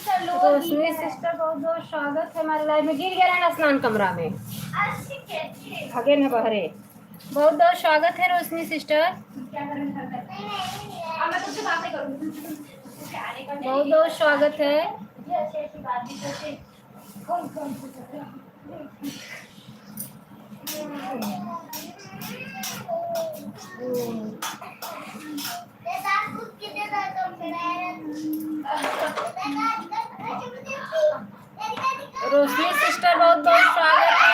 रोशनी sister बहुत बहुत स्वागत है हमारे लाइव में। गिर गया रहना स्नान कमरा में, भागे न बहरे। बहुत बहुत स्वागत है रोशनी सिस्टर। बहुत बहुत स्वागत है। रोशनी सिस्टर बहुत बहुत स्वागत है।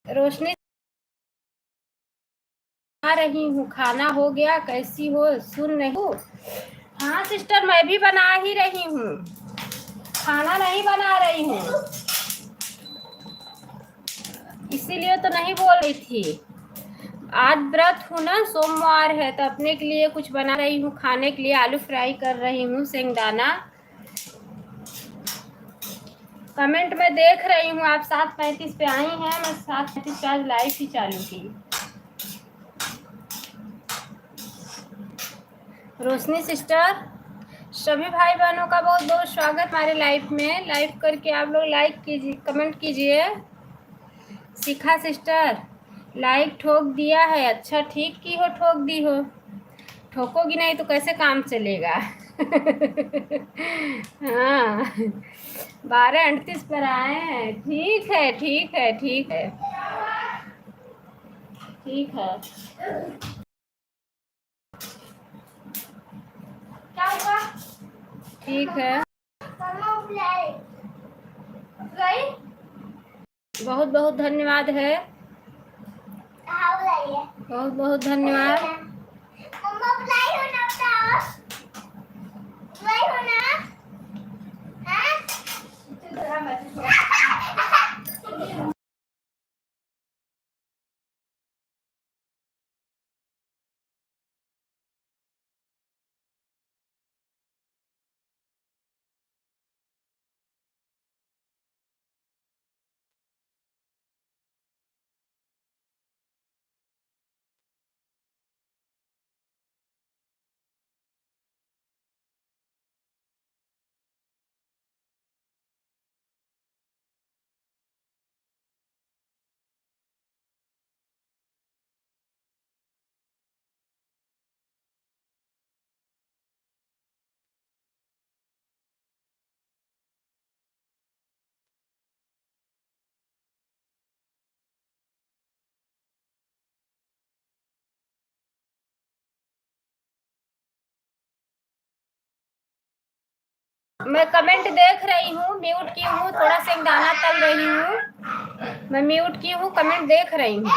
रोशनी आ रही हूँ, खाना हो गया? कैसी हो? सुन नहीं हो? हाँ सिस्टर, मैं भी बना ही रही हूँ, खाना नहीं बना रही हूँ, इसीलिए तो नहीं बोल रही थी। आज व्रत हूँ ना, सोमवार है, तो अपने के लिए कुछ बना रही हूँ खाने के लिए। आलू फ्राई कर रही हूँ, सेंगदाना। कमेंट में देख रही हूँ आप 7:35 पे आई हैं, मैं 7:35 पे आज लाइव ही चालू की। रोशनी सिस्टर, सभी भाई बहनों का बहुत बहुत स्वागत हमारे लाइव में। लाइव करके आप लोग लाइक कीजिए, कमेंट कीजिए। शिखा सिस्टर, लाइक ठोक दिया है। अच्छा, ठीक की हो, ठोक दी हो। ठोकोगी नहीं तो कैसे काम चलेगा? हाँ, 12:38 पर आए हैं। ठीक है, ठीक है, ठीक है, ठीक है। क्या हुआ? ठीक है। बहुत बहुत धन्यवाद है, बहुत बहुत धन्यवाद। मैं कमेंट देख रही हूँ, म्यूट की हूँ, थोड़ा सा दाना तल रही हूँ। मैं म्यूट की हूँ, कमेंट देख रही हूँ।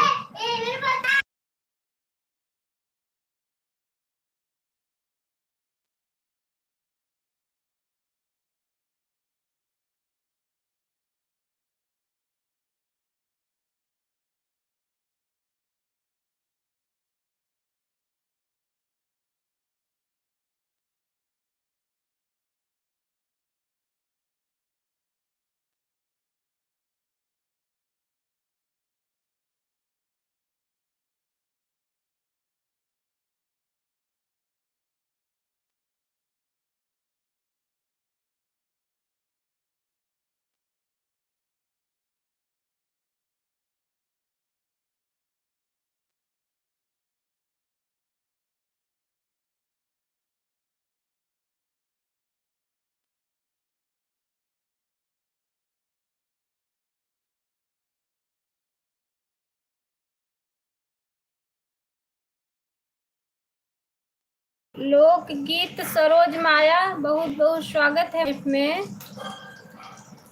लोकगीत सरोज माया, बहुत बहुत स्वागत है में।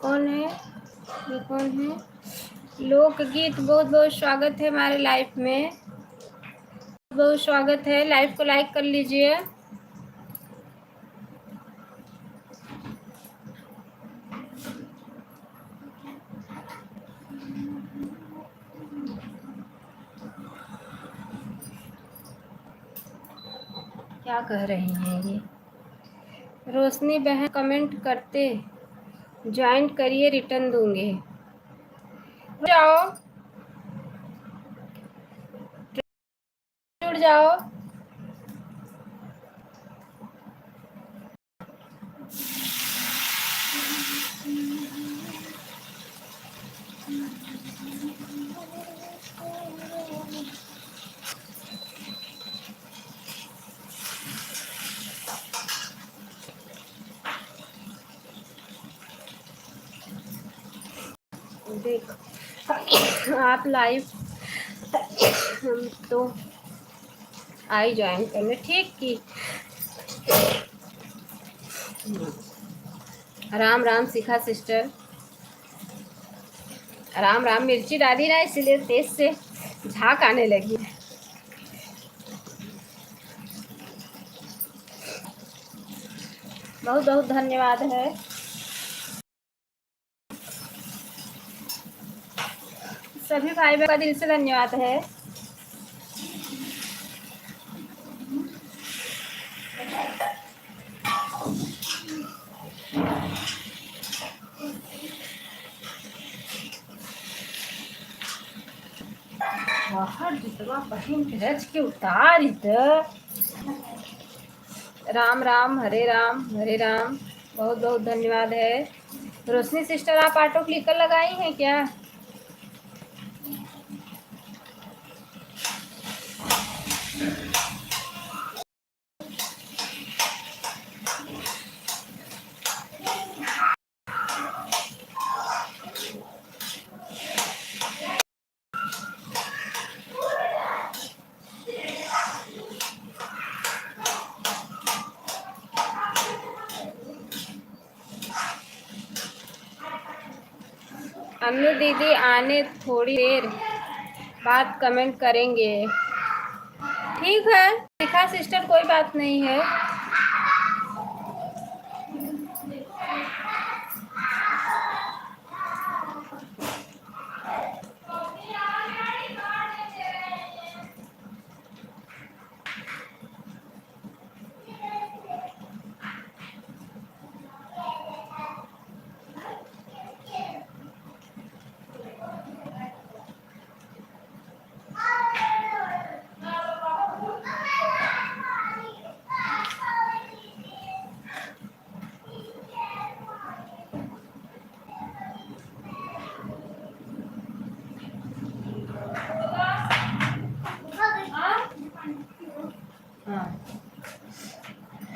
कौन है ये, कौन है? लोकगीत, बहुत बहुत स्वागत है हमारे लाइफ में, बहुत स्वागत है। लाइव को लाइक कर लीजिए। क्या कह रही हैं ये? रोशनी बहन कमेंट करते ज्वाइन करिए, रिटर्न दूंगे। जाओ, जुड़ जाओ। देख आप लाइव तो आई ज्वाइन करने, ठीक की। राम राम शिखा सिस्टर, राम राम। मिर्ची डाली ना, इसलिए तेज से झाग आने लगी। बहुत बहुत धन्यवाद है। सभी भाई बहन का दिल से धन्यवाद है। बाहर जितना बहन रच के उतार राम राम, हरे राम हरे राम। बहुत बहुत धन्यवाद है। रोशनी सिस्टर, आप ऑटो क्लिकर लगाई हैं क्या? अन्नू दीदी आने थोड़ी देर बाद कमेंट करेंगे, ठीक है? शिखा सिस्टर, कोई बात नहीं है।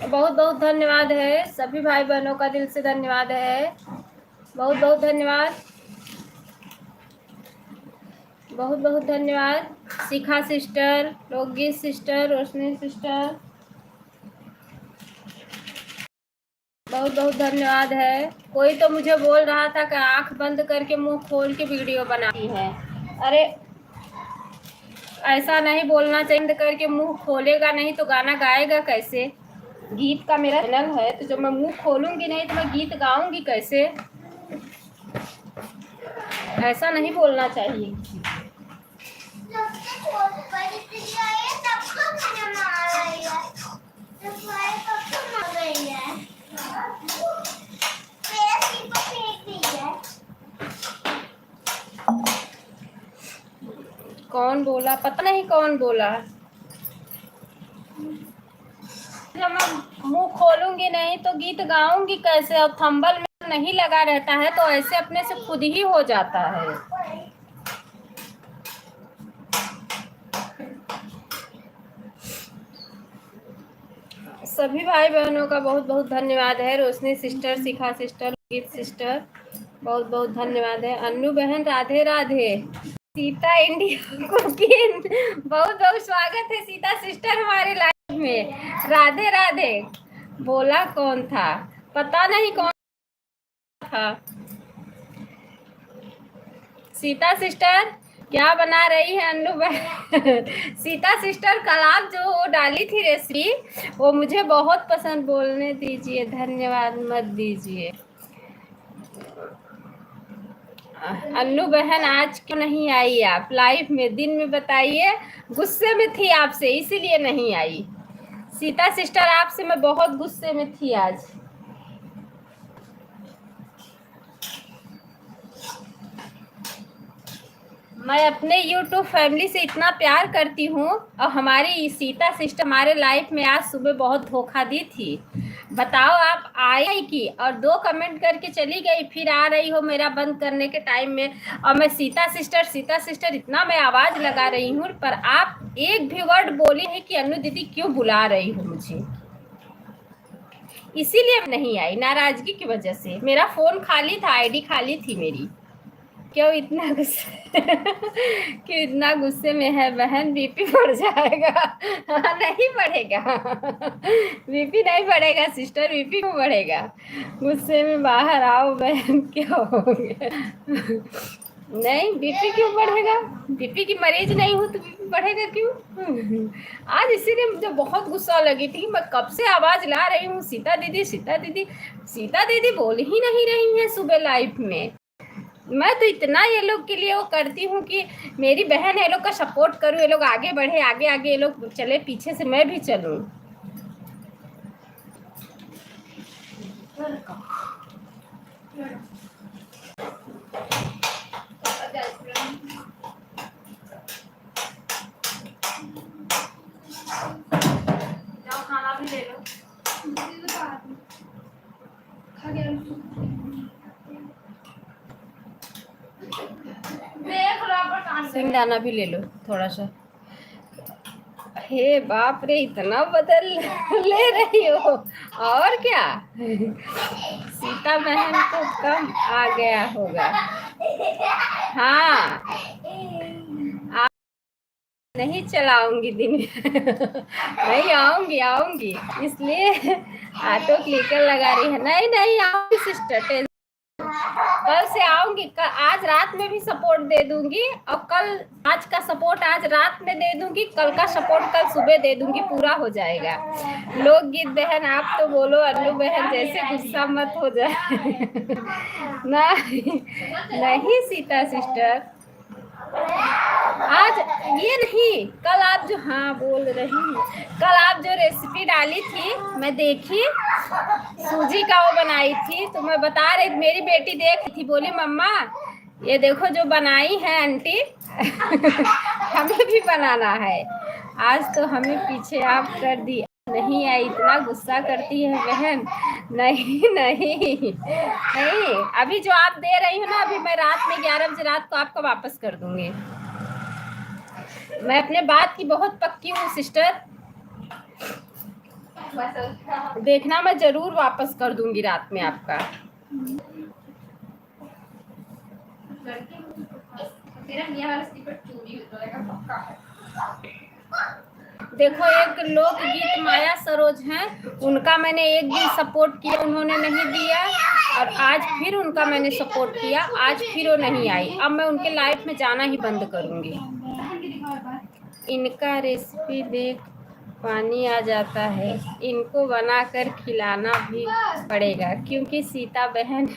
बहुत बहुत धन्यवाद है। सभी भाई बहनों का दिल से धन्यवाद है। बहुत बहुत धन्यवाद, बहुत बहुत धन्यवाद। शिखा सिस्टर, लोकगीत सिस्टर, रोशनी सिस्टर, बहुत बहुत धन्यवाद है। कोई तो मुझे बोल रहा था कि आंख बंद करके मुंह खोल के वीडियो बनाती है। अरे ऐसा नहीं बोलना चाहिए। बंद करके मुंह खोलेगा नहीं तो गाना गाएगा कैसे? गीत का मेरा चैनल है, तो जब मैं मुंह खोलूंगी नहीं तो मैं गीत गाऊंगी कैसे? ऐसा नहीं बोलना चाहिए। कौन बोला? पता नहीं कौन बोला। जब मैं मुंह खोलूंगी नहीं तो गीत गाऊंगी कैसे? और थंबल में नहीं लगा रहता है तो ऐसे अपने से खुद ही हो जाता है। सभी भाई बहनों का बहुत बहुत धन्यवाद है। रोशनी सिस्टर, शिखा सिस्टर, गीत सिस्टर, बहुत बहुत धन्यवाद है। अन्नू बहन, राधे राधे। सीता इंडिया कुकिंग, बहुत बहुत स्वागत है सीता सिस्टर हमारे लाइव में। राधे राधे। बोला कौन था? पता नहीं कौन था। सीता सिस्टर क्या बना रही है अन्नू बहन? सीता सिस्टर कल आप जो वो डाली थी रेसिपी, वो मुझे बहुत पसंद। बोलने दीजिए, धन्यवाद मत दीजिए। अन्नू बहन आज क्यों नहीं आई आप लाइव में? दिन में बताइए। गुस्से में थी आपसे इसीलिए नहीं आई। सीता सिस्टर आपसे मैं बहुत गुस्से में थी आज। मैं अपने YouTube फैमिली से इतना प्यार करती हूँ, और हमारी सीता सिस्टर हमारे लाइफ में आज सुबह बहुत धोखा दी थी। बताओ, आप आई की और 2 कमेंट करके चली गई, फिर आ रही हो मेरा बंद करने के टाइम में। और मैं सीता सिस्टर इतना मैं आवाज लगा रही हूँ, पर आप एक भी वर्ड बोली है कि अन्नू दीदी क्यों बुला रही हो मुझे। इसीलिए नहीं आई, नाराजगी की वजह से। मेरा फोन खाली था, आईडी खाली थी मेरी। क्यों इतना गुस्से क्यों इतना गुस्से में है बहन? बीपी बढ़ जाएगा। नहीं बढ़ेगा। बीपी नहीं बढ़ेगा सिस्टर, बीपी क्यों बढ़ेगा? गुस्से में बाहर आओ बहन। क्या हो गया? नहीं, बीपी क्यों बढ़ेगा? बीपी की मरीज नहीं हूँ तो बीपी बढ़ेगा क्यों? आज इसीलिए मुझे बहुत गुस्सा लगी थी। मैं कब से आवाज ला रही हूँ, सीता दीदी सीता दीदी। सीता दीदी बोल ही नहीं रही है सुबह लाइफ में। मैं तो इतना ये लोग के लिए वो करती हूँ कि मेरी बहन है, ये लोग का सपोर्ट करूँ, ये लोग आगे बढ़े, आगे आगे ये लोग चले, पीछे से मैं भी चलूँ। जाओ खाना भी ले लो। सिंगदाना भी ले लो थोड़ा सा। हे बाप रे, इतना बदल ले रही हो। और क्या, सीता बहन को कम आ गया होगा। हाँ, नहीं चलाऊंगी दिन में। नहीं आऊंगी इसलिए ऑटो क्लिकर लगा रही है। नहीं आऊंगी सिस्टर, कल से आऊंगी। आज रात में भी सपोर्ट दे दूंगी, और आज का सपोर्ट आज रात में दे दूंगी, कल का सपोर्ट कल सुबह दे दूंगी, पूरा हो जाएगा। लोकगीत बहन आप तो बोलो, अन्नू बहन जैसे गुस्सा मत हो जाए। नहीं सीता सिस्टर, आज ये नहीं, कल आप जो, हाँ बोल रही हूँ, कल आप जो रेसिपी डाली थी मैं देखी, सूजी का वो बनाई थी, तो मैं बता रही, मेरी बेटी देख थी, बोली मम्मा ये देखो जो बनाई है आंटी। हमें भी बनाना है। आज तो हमें पीछे आप कर दी। नहीं आई, इतना गुस्सा करती है बहन। नहीं, अभी जो आप दे रही हो ना, अभी मैं रात में 11 बजे रात को आपको वापस कर दूंगी। मैं अपने बात की बहुत पक्की हूँ सिस्टर, देखना मैं जरूर वापस कर दूंगी रात में आपका। देखो, एक लोकगीत माया सरोज हैं, उनका मैंने एक दिन सपोर्ट किया, उन्होंने नहीं दिया, और आज फिर उनका मैंने सपोर्ट किया, आज फिर वो नहीं आई। अब मैं उनके लाइफ में जाना ही बंद करूंगी। इनका रेसिपी देख पानी आ जाता है, इनको बनाकर खिलाना भी पड़ेगा, क्योंकि सीता बहन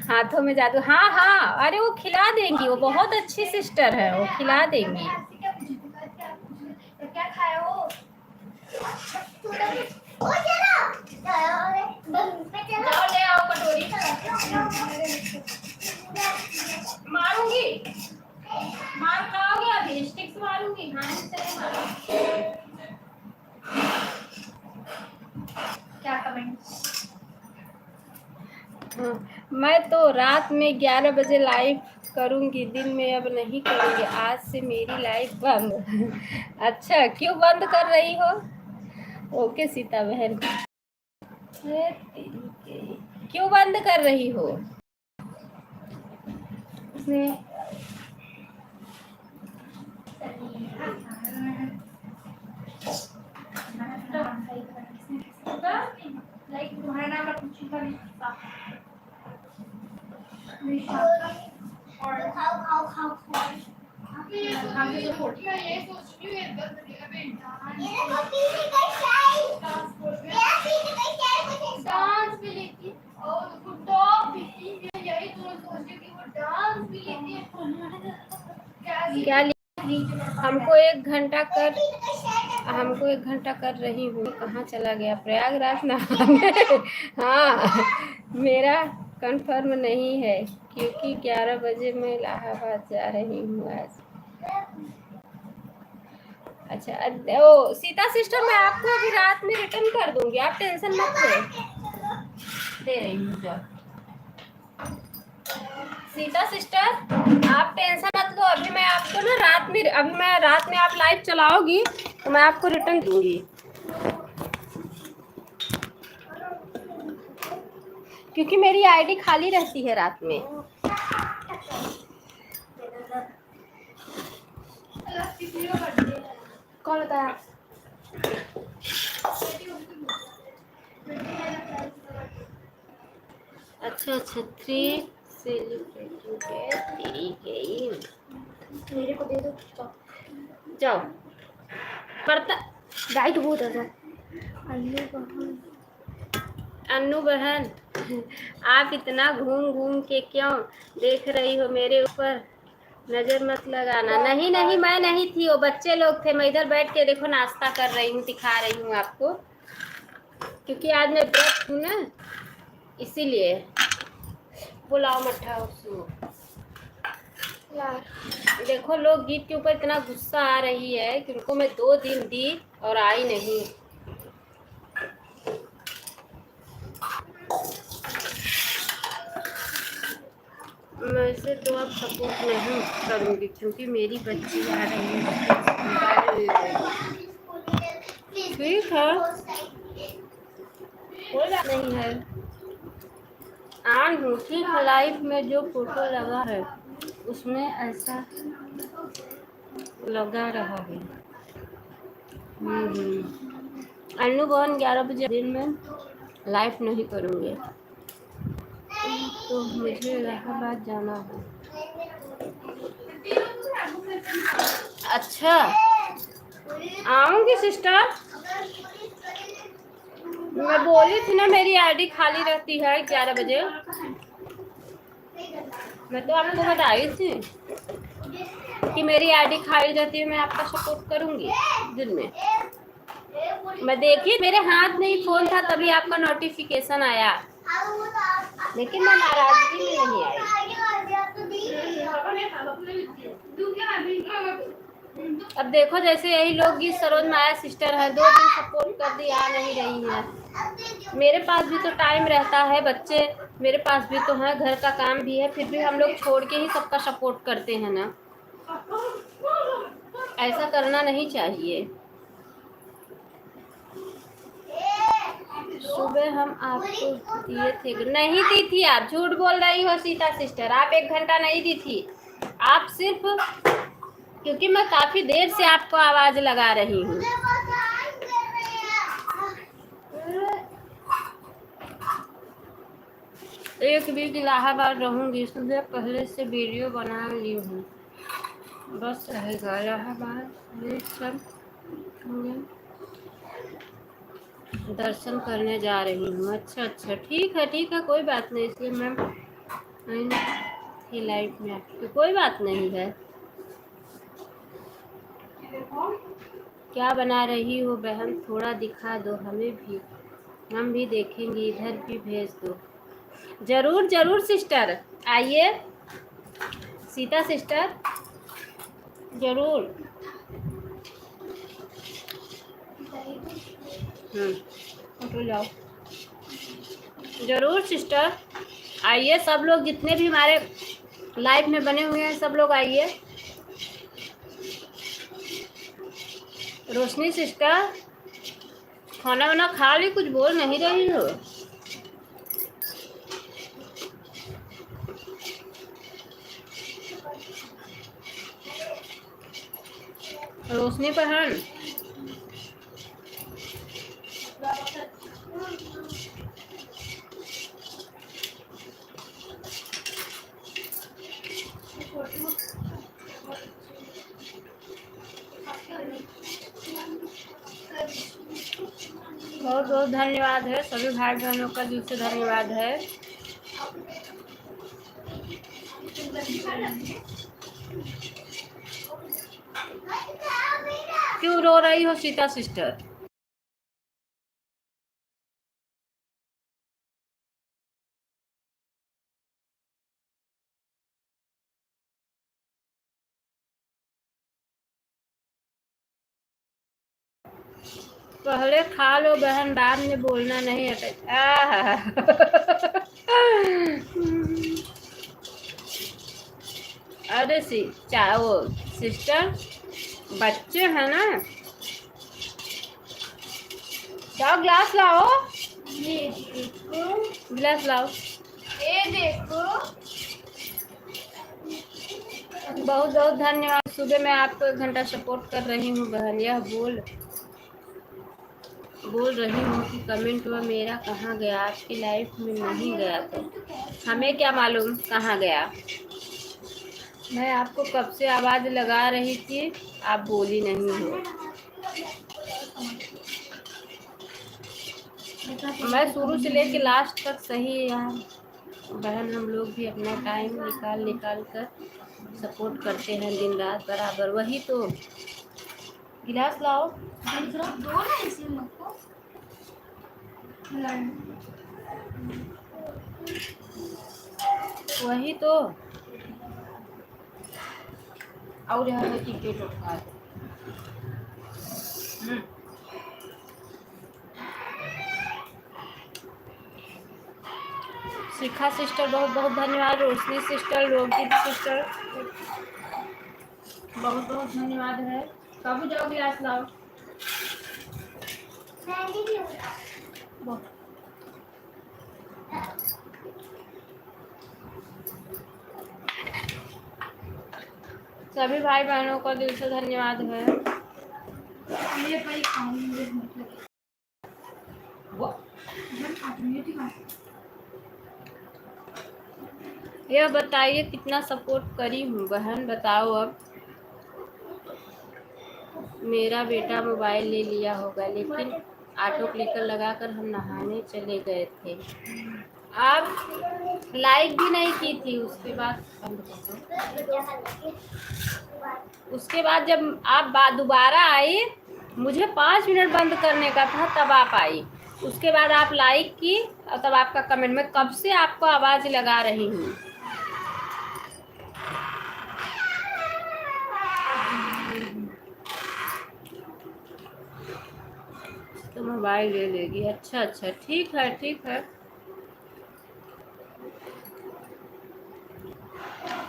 हाथों में जादू। हाँ, अरे वो खिला देंगी, वो बहुत अच्छी सिस्टर है, वो खिला देंगी। क्या खाया हो? जाओ ले आओ कटोरी। मारूंगी, मार खाओगे अभी, स्टिक्स मारूंगी। क्या कमेंट? मैं तो रात में 11 बजे लाइव करूंगी, दिन में अब नहीं करूंगी। आज से मेरी लाइव बंद। अच्छा, क्यों बंद कर रही हो? ओके सीता बहन, क्यों बंद कर रही हो? क्या हमको 1 घंटा कर रही हूँ। कहाँ चला गया? प्रयागराज नहाने। हाँ, मेरा कंफर्म नहीं है क्योंकि 11 बजे मैं इलाहाबाद जा रही हूँ आज। अच्छा, ओ सीता सिस्टर, मैं आपको अभी रात में रिटर्न कर दूंगी, आप टेंशन मत लो। दे रही हूँ जाओ। सीता सिस्टर, आप टेंशन मत लो, अभी मैं आपको ना रात में आप लाइव चलाओगी तो मैं आपको रिटर्न दूंगी, क्योंकि मेरी आईडी खाली रहती है रात में। कौन बताया? अच्छा, छतरी सेलिब्रेटिंग है तेरी गेम। मेरे को दे दो, जाओ। पड़ता डाइट बहुत है। अन्नू बहन, आप इतना घूम घूम के क्यों देख रही हो मेरे ऊपर? नजर मत लगाना। नहीं नहीं, मैं नहीं थी, वो बच्चे लोग थे। मैं इधर बैठ के देखो नाश्ता कर रही हूँ, दिखा रही हूँ आपको, क्योंकि आज मैं व्रत हूँ ना, इसीलिए। पुलाव मट्ठा उसको देखो, लोग गीत के ऊपर इतना गुस्सा आ रही है कि उनको मैं 2 दिन दी और आई नहीं। वैसे तो अब सपोर्ट नहीं करूँगी क्योंकि मेरी बच्ची आ रही है। ठीक है, कोई बात नहीं है। आन हूँ, ठीक है। लाइफ में जो फोटो लगा है उसमें ऐसा लगा रहा है। अन्नू बहन, 11 बजे दिन में लाइव नहीं करूँगी तो मुझे इलाहाबाद जाना है। अच्छा, आऊँगी सिस्टर। मैं बोली थी ना मेरी आईडी खाली रहती है 11 बजे। मैं तो आपको बताई थी कि मेरी आईडी खाली रहती है, मैं आपका सपोर्ट करूँगी दिन में। मैं देखिए, मेरे हाथ में ही फोन था तभी आपका नोटिफिकेशन आया, लेकिन मैं नाराजगी में नहीं आई। अब देखो, जैसे यही लोग गीत सरोज माया सिस्टर है, 2 दिन सपोर्ट कर दी, आ नहीं रही है। मेरे पास भी तो टाइम रहता है, बच्चे मेरे पास भी तो है, घर का काम भी है, फिर भी हम लोग छोड़ के ही सबका सपोर्ट करते हैं ना। ऐसा करना नहीं चाहिए। सुबह हम आपको दिए थे, नहीं दी थी। आप झूठ बोल रही हो सीता सिस्टर, आप 1 घंटा नहीं दी थी। आप सिर्फ, क्योंकि मैं काफी देर से आपको आवाज लगा रही हूँ। एक वीक इलाहाबाद रहूंगी, इसलिए पहले से वीडियो बना ली हूँ, बस रहेगा इलाहाबाद में सब दर्शन करने जा रही हूँ। अच्छा अच्छा, ठीक है, कोई बात नहीं। इसलिए मैम थी लाइफ में आपकी, कोई बात नहीं है। क्या बना रही हो बहन, थोड़ा दिखा दो हमें भी, हम भी देखेंगे। इधर भी भेज दो। जरूर जरूर सिस्टर, आइए सीता सिस्टर, जरूर। फोटो जाओ, जरूर सिस्टर, आइए। सब लोग जितने भी हमारे लाइव में बने हुए हैं, सब लोग आइए। रोशनी सिस्टर, खाना वाना खा ली? कुछ बोल नहीं रही हो। रोशनी बहन, बहुत बहुत धन्यवाद है सभी भाई बहनों का, दिल से धन्यवाद है। क्यों रो रही हो सीता सिस्टर? पहले खा लो बहन, बाद में बोलना नहीं है। अरे वो सिस्टर, बच्चे हैं ना, जाओ ग्लास लाओ, ये देखो ग्लास लाओ, ये देखो। बहुत बहुत धन्यवाद। सुबह मैं आपको 1 घंटा सपोर्ट कर रही हूँ बहन। यह बोल रही हूँ कि कमेंट वह मेरा कहाँ गया, आपकी लाइफ में नहीं गया तो हमें क्या मालूम कहाँ गया। मैं आपको कब से आवाज़ लगा रही थी, आप बोली नहीं हो। मैं शुरू से लेके लास्ट तक सही यार बहन, हम लोग भी अपना टाइम निकाल कर सपोर्ट करते हैं दिन रात बराबर। वही तो, गिलास लाओ, दो ना इसे मुझको। वही तो, और यहाँ पे टिकट उठा दो। शिखा सिस्टर बहुत बहुत धन्यवाद। रोशनी सिस्टर, लोकित सिस्टर बहुत बहुत धन्यवाद है। बाबू जाओ गिलास लाओ। सभी भाई बहनों का दिल से धन्यवाद है। यह बताइए कितना सपोर्ट करी हूँ बहन, बताओ अब। मेरा बेटा मोबाइल ले लिया होगा, लेकिन ऑटो क्लिकर लगाकर हम नहाने चले गए थे। आप लाइक भी नहीं की थी। उसके बाद जब आप दोबारा आई, मुझे 5 मिनट बंद करने का था, तब आप आई। उसके बाद आप लाइक की और तब आपका कमेंट। मैं कब से आपको आवाज़ लगा रही हूँ। तो मोबाइल ले लेगी? अच्छा अच्छा, ठीक है ठीक है।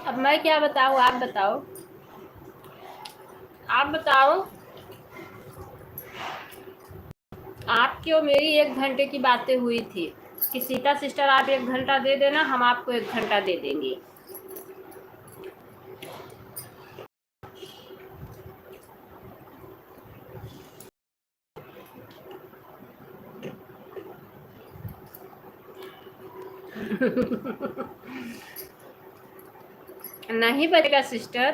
अब मैं क्या बताऊँ, आप बताओ, आप बताओ। आपकी और मेरी 1 घंटे की बातें हुई थी कि सीता सिस्टर आप 1 घंटा दे देना, हम आपको 1 घंटा दे देंगे। नहीं बचेगा सिस्टर।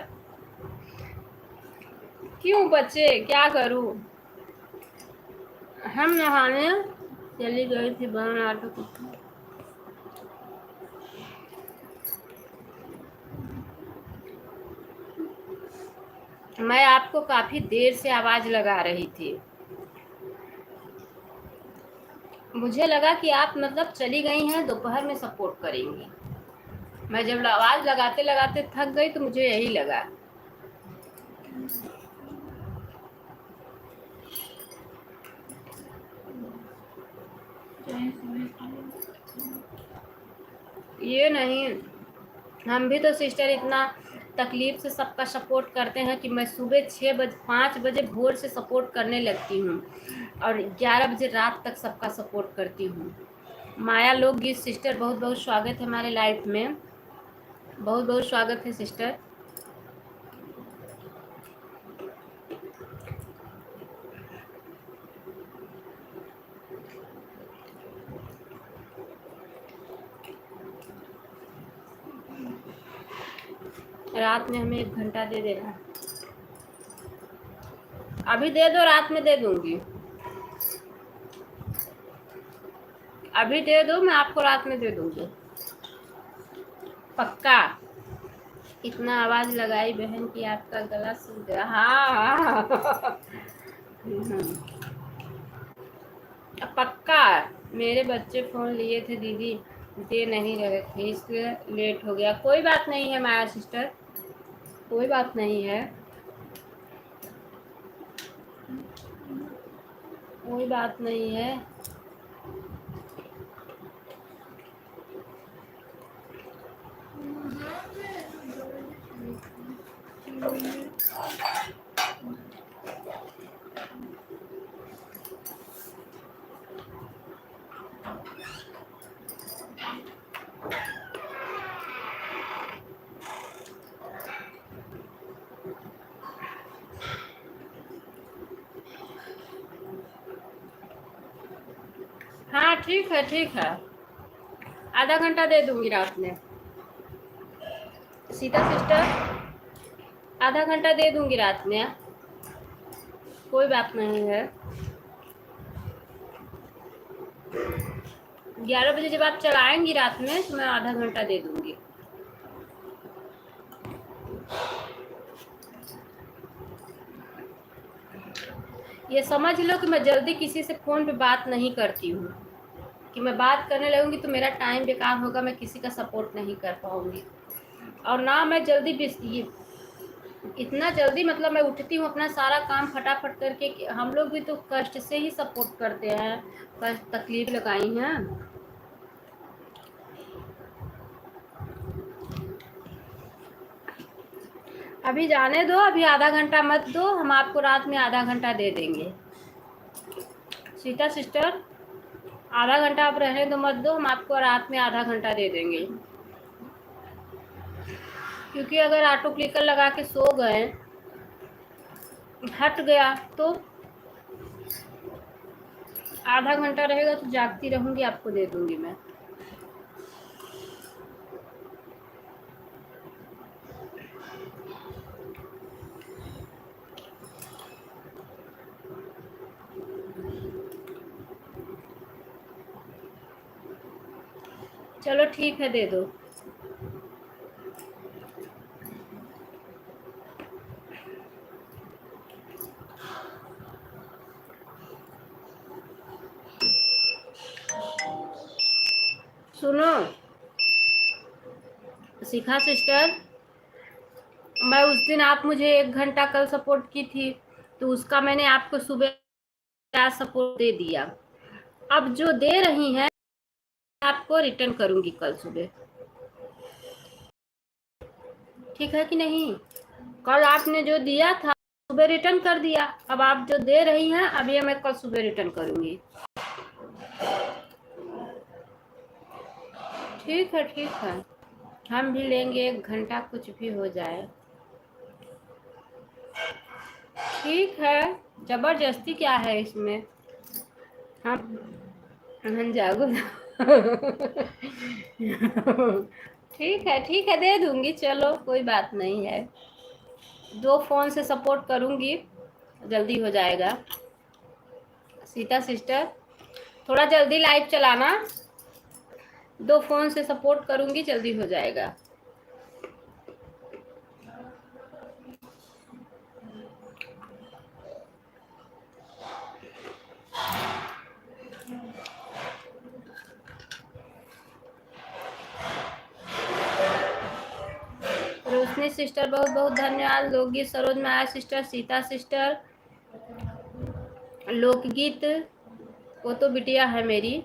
क्यों बचे, क्या करूं? हम नहाने चली गई थी बहन ऑटो को। मैं आपको काफी देर से आवाज लगा रही थी। मुझे लगा कि आप मतलब चली गई हैं, दोपहर में सपोर्ट करेंगी। मैं जब आवाज लगाते लगाते थक गई तो मुझे यही लगा। ये नहीं, हम भी तो सिस्टर इतना तकलीफ से सबका सपोर्ट करते हैं कि मैं सुबह 5 बजे भोर से सपोर्ट करने लगती हूँ और 11 बजे रात तक सबका सपोर्ट करती हूँ। माया लोकगीत सिस्टर, बहुत बहुत स्वागत है हमारे लाइफ में, बहुत बहुत स्वागत है सिस्टर। रात में हमें 1 घंटा दे देना। अभी दे दो, रात में दे दूंगी। अभी दे दो, मैं आपको रात में दे दूंगी पक्का। इतना आवाज लगाई बहन की आपका गला सूख गया। हाँ पक्का। मेरे बच्चे फोन लिए थे दीदी, दे नहीं रहे थे इसलिए लेट हो गया। कोई बात नहीं है माया सिस्टर, कोई बात नहीं है, कोई बात नहीं है। हाँ ठीक है ठीक है, आधा घंटा दे दूंगी रात में। सीता सिस्टर आधा घंटा दे दूंगी रात में, कोई बात नहीं है। 11 बजे जब आप चलाएंगी रात में तो मैं आधा घंटा दे दूंगी। ये समझ लो कि मैं जल्दी किसी से फ़ोन पे बात नहीं करती हूँ, कि मैं बात करने लगूंगी तो मेरा टाइम बेकार होगा, मैं किसी का सपोर्ट नहीं कर पाऊंगी। और ना मैं जल्दी इतना जल्दी मतलब मैं उठती हूँ अपना सारा काम फटाफट करके, हम लोग भी तो कष्ट से ही सपोर्ट करते हैं, कष्ट तकलीफ लगाई हैं। अभी जाने दो, अभी आधा घंटा मत दो, हम आपको रात में आधा घंटा दे देंगे। सीता सिस्टर आधा घंटा आप रहने दो, मत दो, हम आपको रात में आधा घंटा दे देंगे। क्योंकि अगर ऑटो क्लिकर लगा के सो गए, हट गया तो आधा घंटा रहेगा तो जागती रहूंगी, आपको दे दूंगी मैं। चलो ठीक है, दे दो। सुनो शिखा सिस्टर, मैं उस दिन आप मुझे 1 घंटा कल सपोर्ट की थी तो उसका मैंने आपको सुबह सपोर्ट दे दिया। अब जो दे रही हैं आपको रिटर्न करूंगी कल सुबह, ठीक है कि नहीं? कल आपने जो दिया था सुबह रिटर्न कर दिया, अब आप जो दे रही हैं अब ये मैं कल सुबह रिटर्न करूंगी। ठीक है ठीक है, हम भी लेंगे 1 घंटा, कुछ भी हो जाए। ठीक है, जबरदस्ती क्या है इसमें? हम जागो ठीक है दे दूंगी, चलो कोई बात नहीं है। 2 फोन से सपोर्ट करूंगी, जल्दी हो जाएगा। सीता सिस्टर थोड़ा जल्दी लाइव चलाना, 2 फोन से सपोर्ट करूंगी, जल्दी हो जाएगा। रोशनी सिस्टर बहुत बहुत धन्यवाद। लोकगीत सरोज माया सिस्टर, सीता सिस्टर, लोकगीत वो तो बिटिया है मेरी,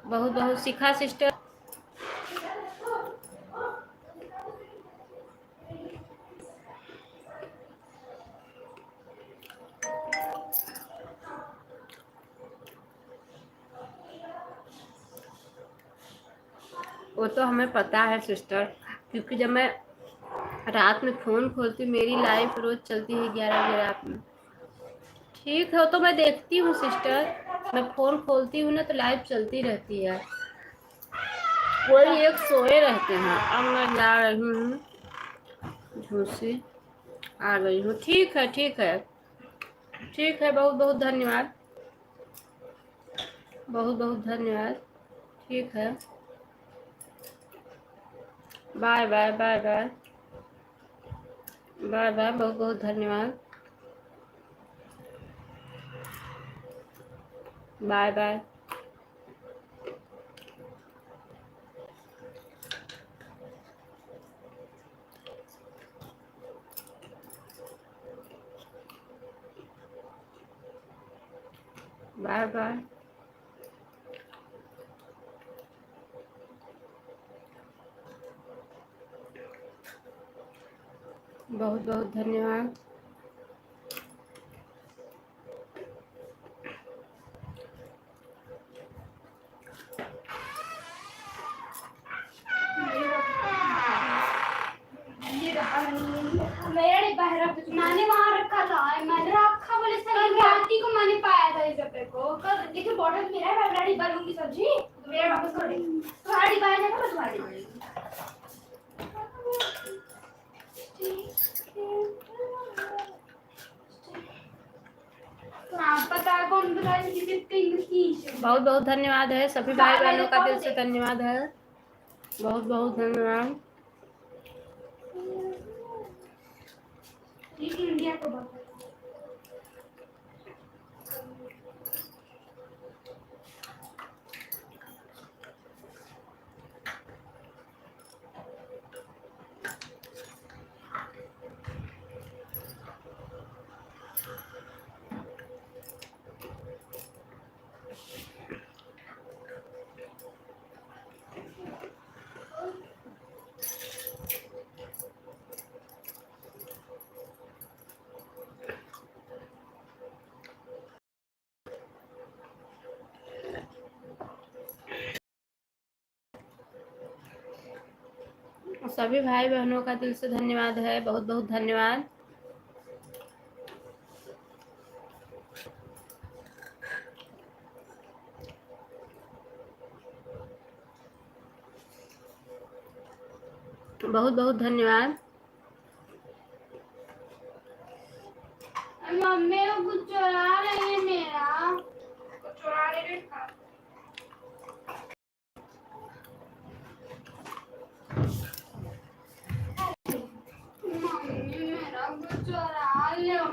बहुत बहुत। शिखा सिस्टर वो तो हमें पता है सिस्टर, क्योंकि जब मैं रात में फ़ोन खोलती हूँ मेरी लाइव रोज चलती है 11 बजे रात में। ठीक है, वो तो मैं देखती हूँ सिस्टर, मैं फ़ोन खोलती हूँ ना तो लाइव चलती रहती है। कोई एक सोए रहते हैं, अब मैं जा रही हूँ झूसी, आ गई हूँ। ठीक है ठीक है ठीक है, बहुत बहुत धन्यवाद। बहुत बहुत धन्यवाद। ठीक है, bye bye bye bye bye bye, बहुत बहुत धन्यवाद। Bye bye. Bye bye. बहुत बहुत धन्यवाद। मेरा डिब्बा है, मैंने वहाँ रखा था, मैंने रखा बोले सर राती को मैंने पाया था इस डब्बे को। कल देखिए बॉटल मेरा है, मैं अपना डिब्बा लूंगी सब्जी तो मेरा वापस कर दे। तुम्हारा डिब्बा है ना, तुम्हारा डिब्बा पता है कौन बताया किसी। बहुत बहुत धन्यवाद है सभी भाई बहनों का, दिल से धन्यवाद है। बहुत बहुत धन्यवाद। इंडिया को बात सभी भाई बहनों का दिल से धन्यवाद है। बहुत बहुत धन्यवाद। बहुत बहुत धन्यवाद। मम्मी वो कुछ चुरा रही है मेरा, कुछ चुरा रही है। मम्मी मेरा कुछ चुरा लिया,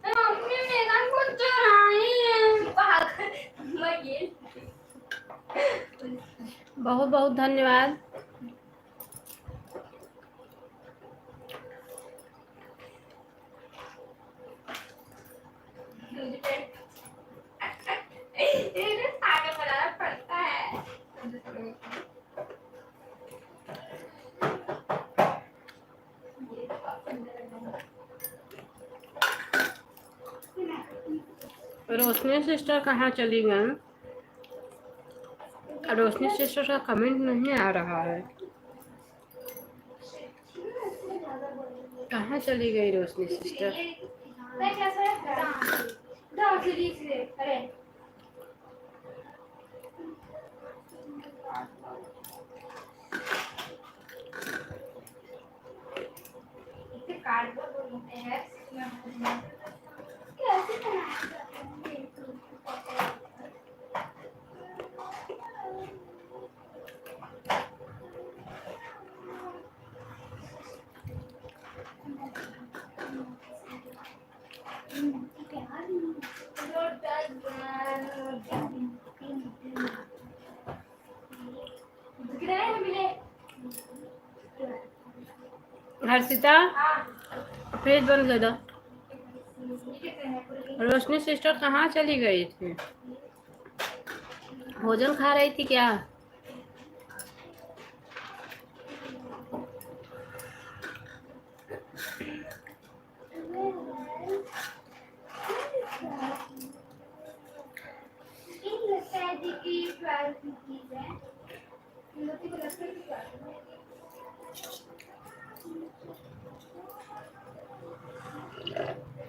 मम्मी मेरा कुछ चुराई है पागल मैं ये। बहुत बहुत धन्यवाद। आगे बढ़ाना पड़ता है। रोशनी सिस्टर कहाँ चली गई? रोशनी सिस्टर का कमेंट नहीं आ रहा है। कहाँ चली गई रोशनी सिस्टर? अरे कार्डबोर्ड बोलते हैं कैसे बनाया जाता है। हर्षिता फ्रिज बंद कर दो। रोशनी सिस्टर कहाँ चली गई थी? भोजन खा रही थी क्या?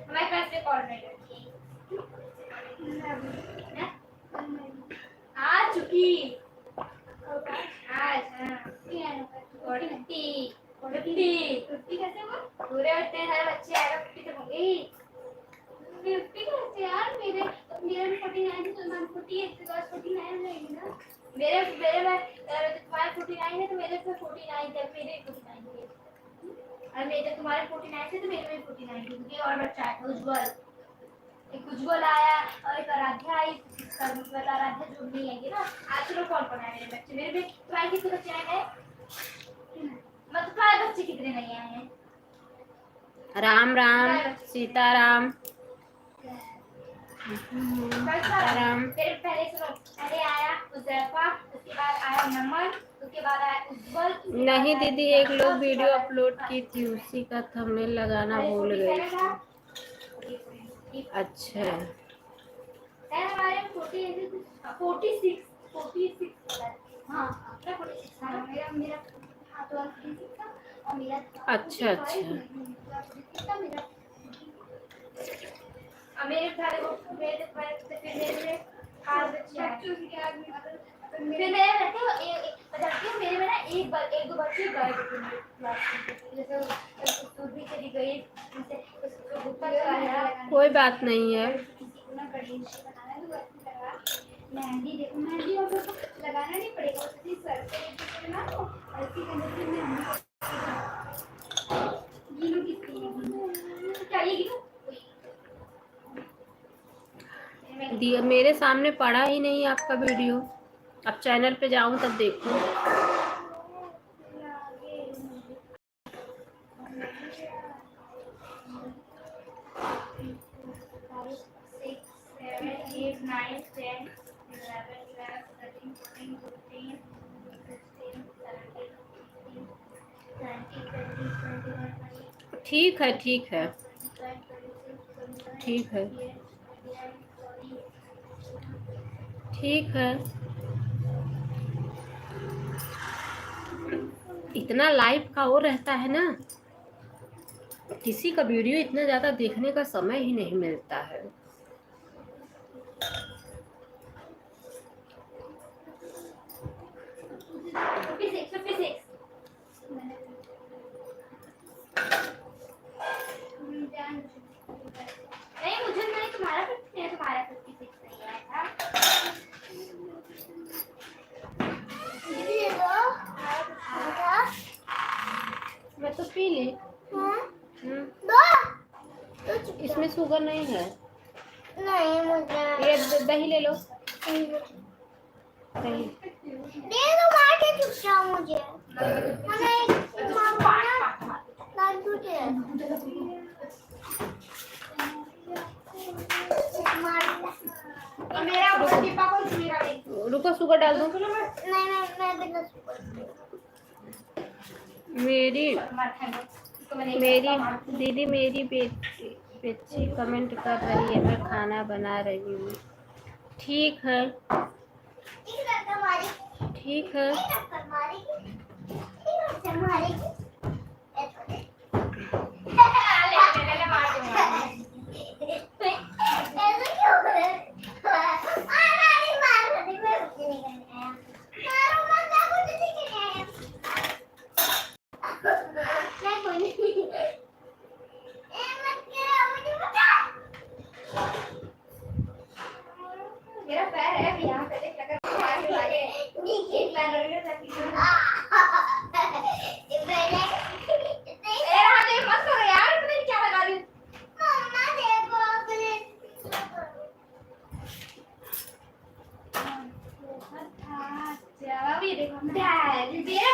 हमारे पास एक और नहीं आ चुकी आज रोटी रोटी कैसे हुआ पूरे होते हैं हर बच्चे आएगा फिफ्टी से होंगे फिफ्टी कैसे यार मेरे मेरे 49 तो मैं 48 के बाद 49 रहेगी ना। मेरे मेरे में तुम्हारे 49 है तो मेरे पे 49 है, मेरे 49 है, और मेरे तुम्हारे 49 है तो मेरे में 49 है, क्योंकि और बच्चा है उज्जवल, एक उज्जवल आया और एक आराध्या आई। मतलब आराध्या जो नहीं आएगी ना आज। चलो कौन कौन है मेरे बच्चे, मेरे में तुम्हारे कितने बच्चे आए हैं, मतलब तुम्हारे बच्चे कितने नहीं आए हैं। राम राम सीताराम सीताराम। फिर पहले सुनो, पहले आया उजैफा, उसके बाद आया नमन, उसके बाद आया उज्जवल। नहीं दीदी, एक लोग वीडियो अपलोड की थी, उसी का थंबनेल लगाना भूल गई थी। अच्छा हमारे 46 हाँ, मेरा 46 था, मेरा हाथ वाला 46 था और मेरा अच्छा अच्छा। मेरे सारे वो मेरे हाथ बच्चे आए। फिर मेरे रहते हो मेरे में ना एक दो बच्चे गए थे जैसे दूसरी चली गई, जैसे उसको गुप्ता चला। कोई बात नहीं है। मेहंदी देखो, मेहंदी और लगाना नहीं पड़ेगा, उसी सर पे बना लो और इसी के अंदर से मेहंदी गिनो किसकी चाहिए गिनो। दिया मेरे सामने पड़ा ही नहीं आपका वीडियो। अब चैनल पे जाऊं तब देखूं। ठीक है ठीक है ठीक है ठीक है। इतना लाइव का वो रहता है ना, किसी का वीडियो इतना ज्यादा देखने का समय ही नहीं मिलता है। नहीं मुझे नहीं, तुम्हारा 56 है, तुम्हारा 56 नहीं आया था। मैं तो पी ली। इसमें शुगर नहीं है। नहीं मुझे ये दही ले लो। दही दे दो, मार के चुप जाओ मुझे। मैंने एक लड्डू दे मेरा डिब्बा को मेरा दे। रुको, शुगर डाल दो। नहीं मैं बिना सुपर मेरी दीदी, मेरी बेटी कमेंट कर रही है, मैं खाना बना रही हूँ। ठीक है ठीक है। मेरा पैर है अभी यहाँ पे, देख लगा मत करो यार, तुम्हें क्या लगा रही हूँ। मम्मा देखो अपने ये देखो मेरा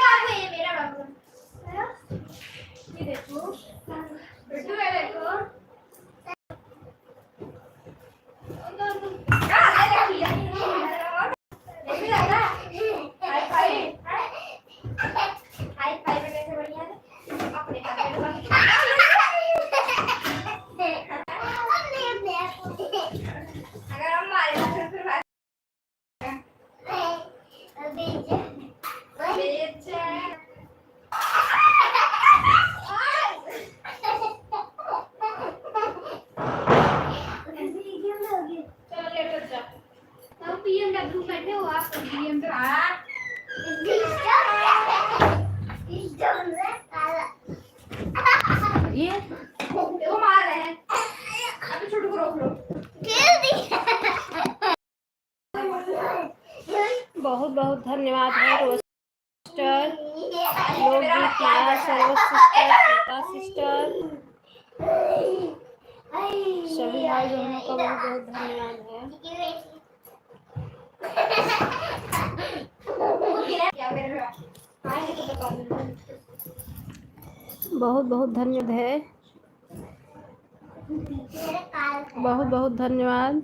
बाबू है, ये मेरा बाबू है। ये देखो बिट्टू है, देखो BMW बैठे हो आप, ये वो मार रहे हैं, अभी छोटू को रोक लो। बहुत धन्यवाद है रोज सिस्टर, लोकगीत माया सरोज सिस्टर, सीता सिस्टर, सभी भाई बहनों का बहुत बहुत धन्यवाद है। बहुत बहुत धन्यवाद है, बहुत बहुत धन्यवाद।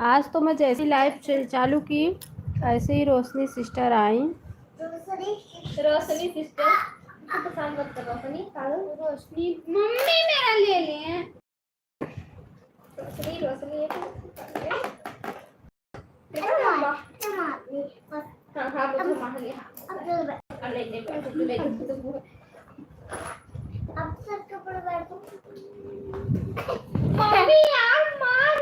आज तो मैं जैसी लाइव चालू की ऐसे ही रोशनी सिस्टर आई। रोशनी सिस्टर पसंद मत करो रोशनी मम्मी मेरा ले लिए रोशनी रोशनी हाँ हाँ बोलो मार लिया अब ले ले अब सब कपड़े बैठो मम्मी यार मार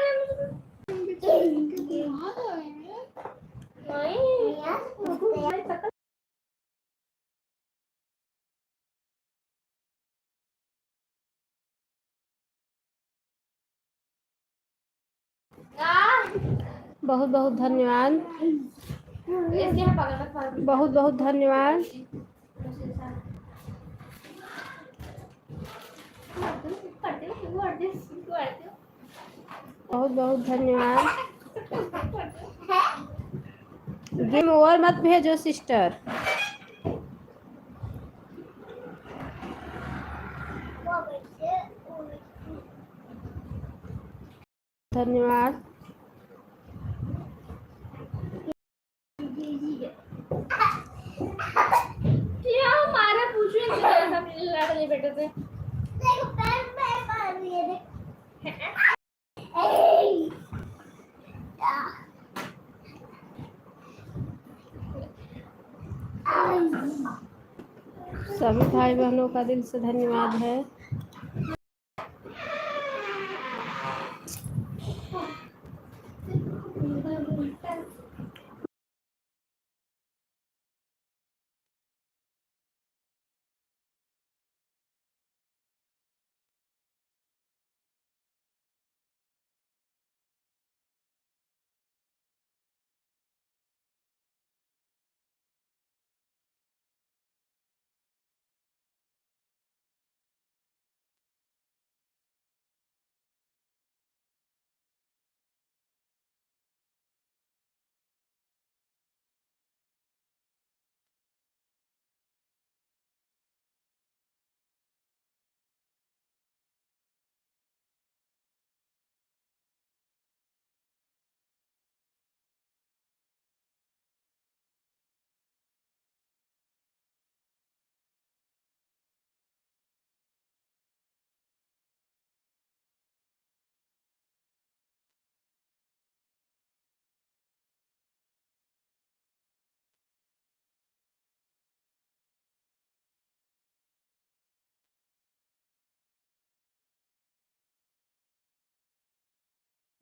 बहुत बहुत धन्यवाद, बहुत बहुत धन्यवाद। बहुत बहुत धन्यवाद। गेम ओवर मत भेजो सिस्टर। धन्यवाद। क्या हमारा पूछो सब लड़ने बैठे थे देखो पैर पैर मार रही है सभी भाई बहनों का दिल से धन्यवाद है।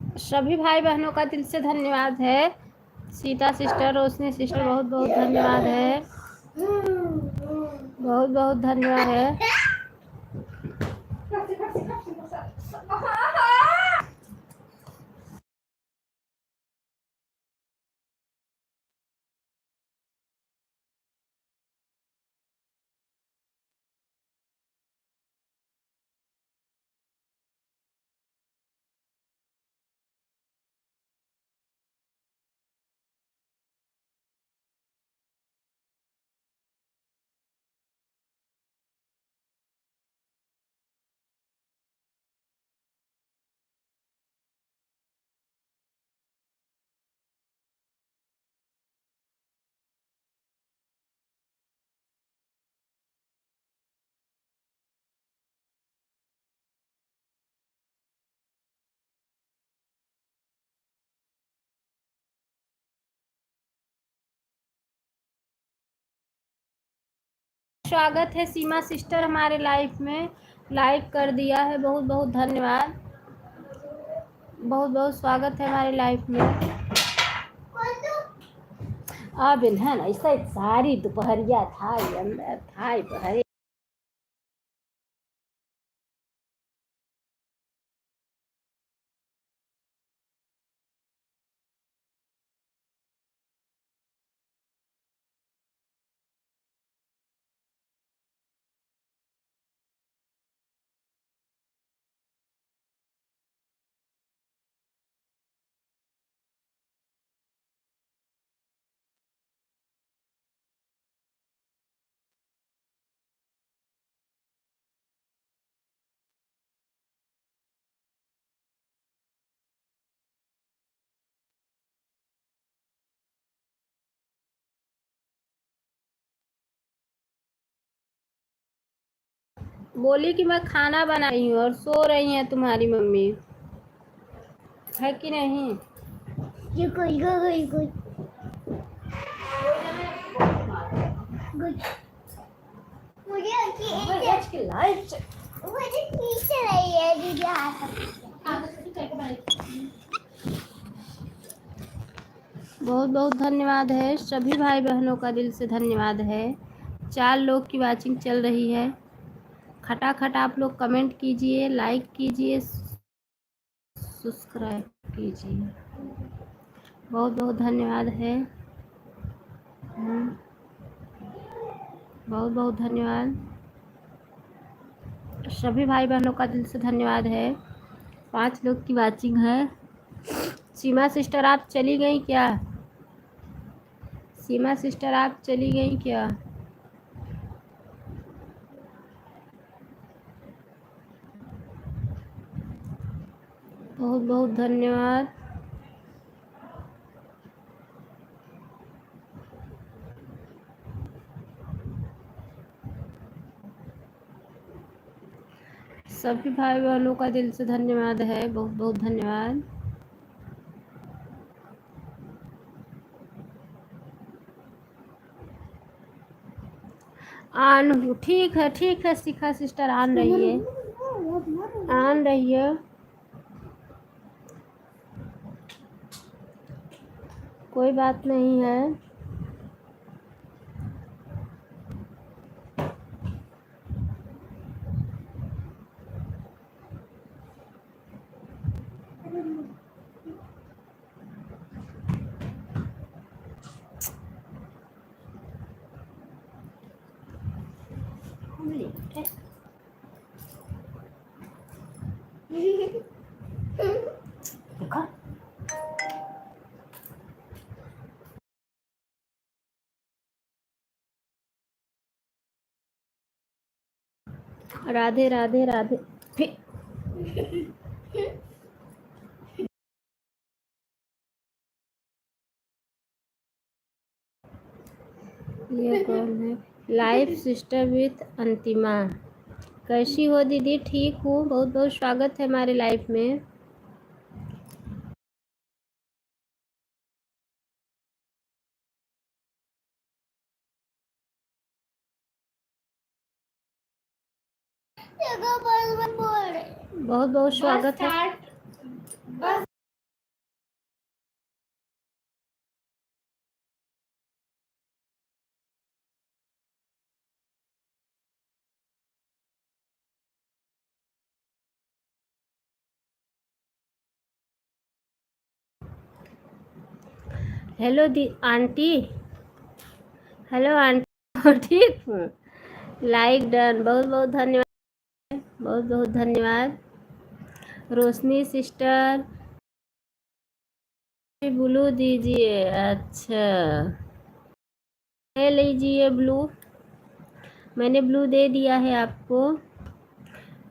सभी भाई बहनों का दिल से धन्यवाद है। सीता सिस्टर, रोशनी सिस्टर, बहुत बहुत धन्यवाद है, बहुत बहुत धन्यवाद है। स्वागत है सीमा सिस्टर हमारे लाइफ में, लाइक कर दिया है, बहुत बहुत धन्यवाद, बहुत बहुत स्वागत है हमारे लाइफ में। अब है ना ऐसा सारी दोपहरिया था अंदर था बोली कि मैं खाना बना रही हूँ और सो रही है तुम्हारी मम्मी, है कि नहीं? ये कोई कोई कोई गुड मुझे मुझे ठीक से रही है दीदी बहुत बहुत धन्यवाद है सभी भाई बहनों का, दिल से धन्यवाद है। 4 लोग की वाचिंग चल रही है। खटाखट आप लोग कमेंट कीजिए, लाइक कीजिए, सब्सक्राइब कीजिए। बहुत बहुत धन्यवाद है। बहुत बहुत धन्यवाद सभी भाई बहनों का, दिल से धन्यवाद है। 5 लोग की वाचिंग है। सीमा सिस्टर आप चली गई क्या? सीमा सिस्टर आप चली गई क्या? बहुत बहुत धन्यवाद। सभी भाई बहनों का दिल से धन्यवाद है। बहुत बहुत धन्यवाद। आन ठीक है शिखा सिस्टर आन रही है, आन रही है, कोई बात नहीं है। राधे राधे राधे। ये कौन है? लाइफ सिस्टर विथ अंतिमा। कैसी हो दीदी? ठीक हूँ, बहुत बहुत स्वागत है हमारे लाइफ में। बहुत बहुत स्वागत है। बस हेलो दी आंटी, हेलो आंटी। ठीक हूँ, लाइक डन, बहुत बहुत धन्यवाद, बहुत बहुत धन्यवाद। रोशनी सिस्टर ब्लू दीजिए। अच्छा, ले लीजिए ब्लू, मैंने ब्लू दे दिया है आपको।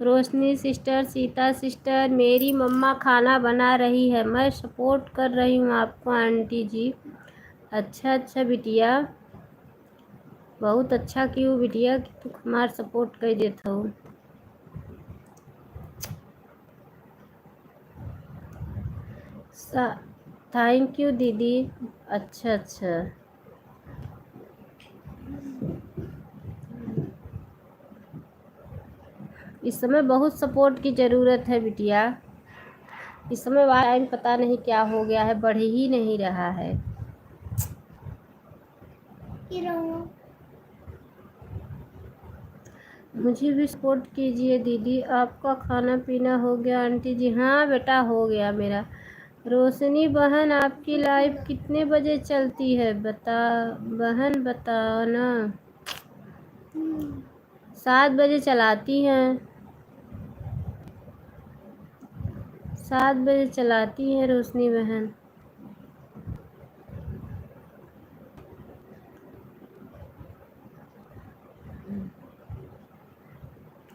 रोशनी सिस्टर, सीता सिस्टर, मेरी मम्मा खाना बना रही है, मैं सपोर्ट कर रही हूँ आपको आंटी जी। अच्छा बिटिया, बहुत अच्छा क्यों बिटिया कि तू हमार सपोर्ट कर देता हो। थैंक यू दीदी। अच्छा, इस समय बहुत सपोर्ट की ज़रूरत है बिटिया। इस समय टाइम पता नहीं क्या हो गया है, बढ़ ही नहीं रहा है। मुझे भी सपोर्ट कीजिए दीदी। आपका खाना पीना हो गया आंटी जी? हाँ बेटा हो गया मेरा। रोशनी बहन आपकी लाइफ कितने बजे चलती है बहन बताओ ना। 7 बजे चलाती हैं, 7 बजे चलाती हैं रोशनी बहन।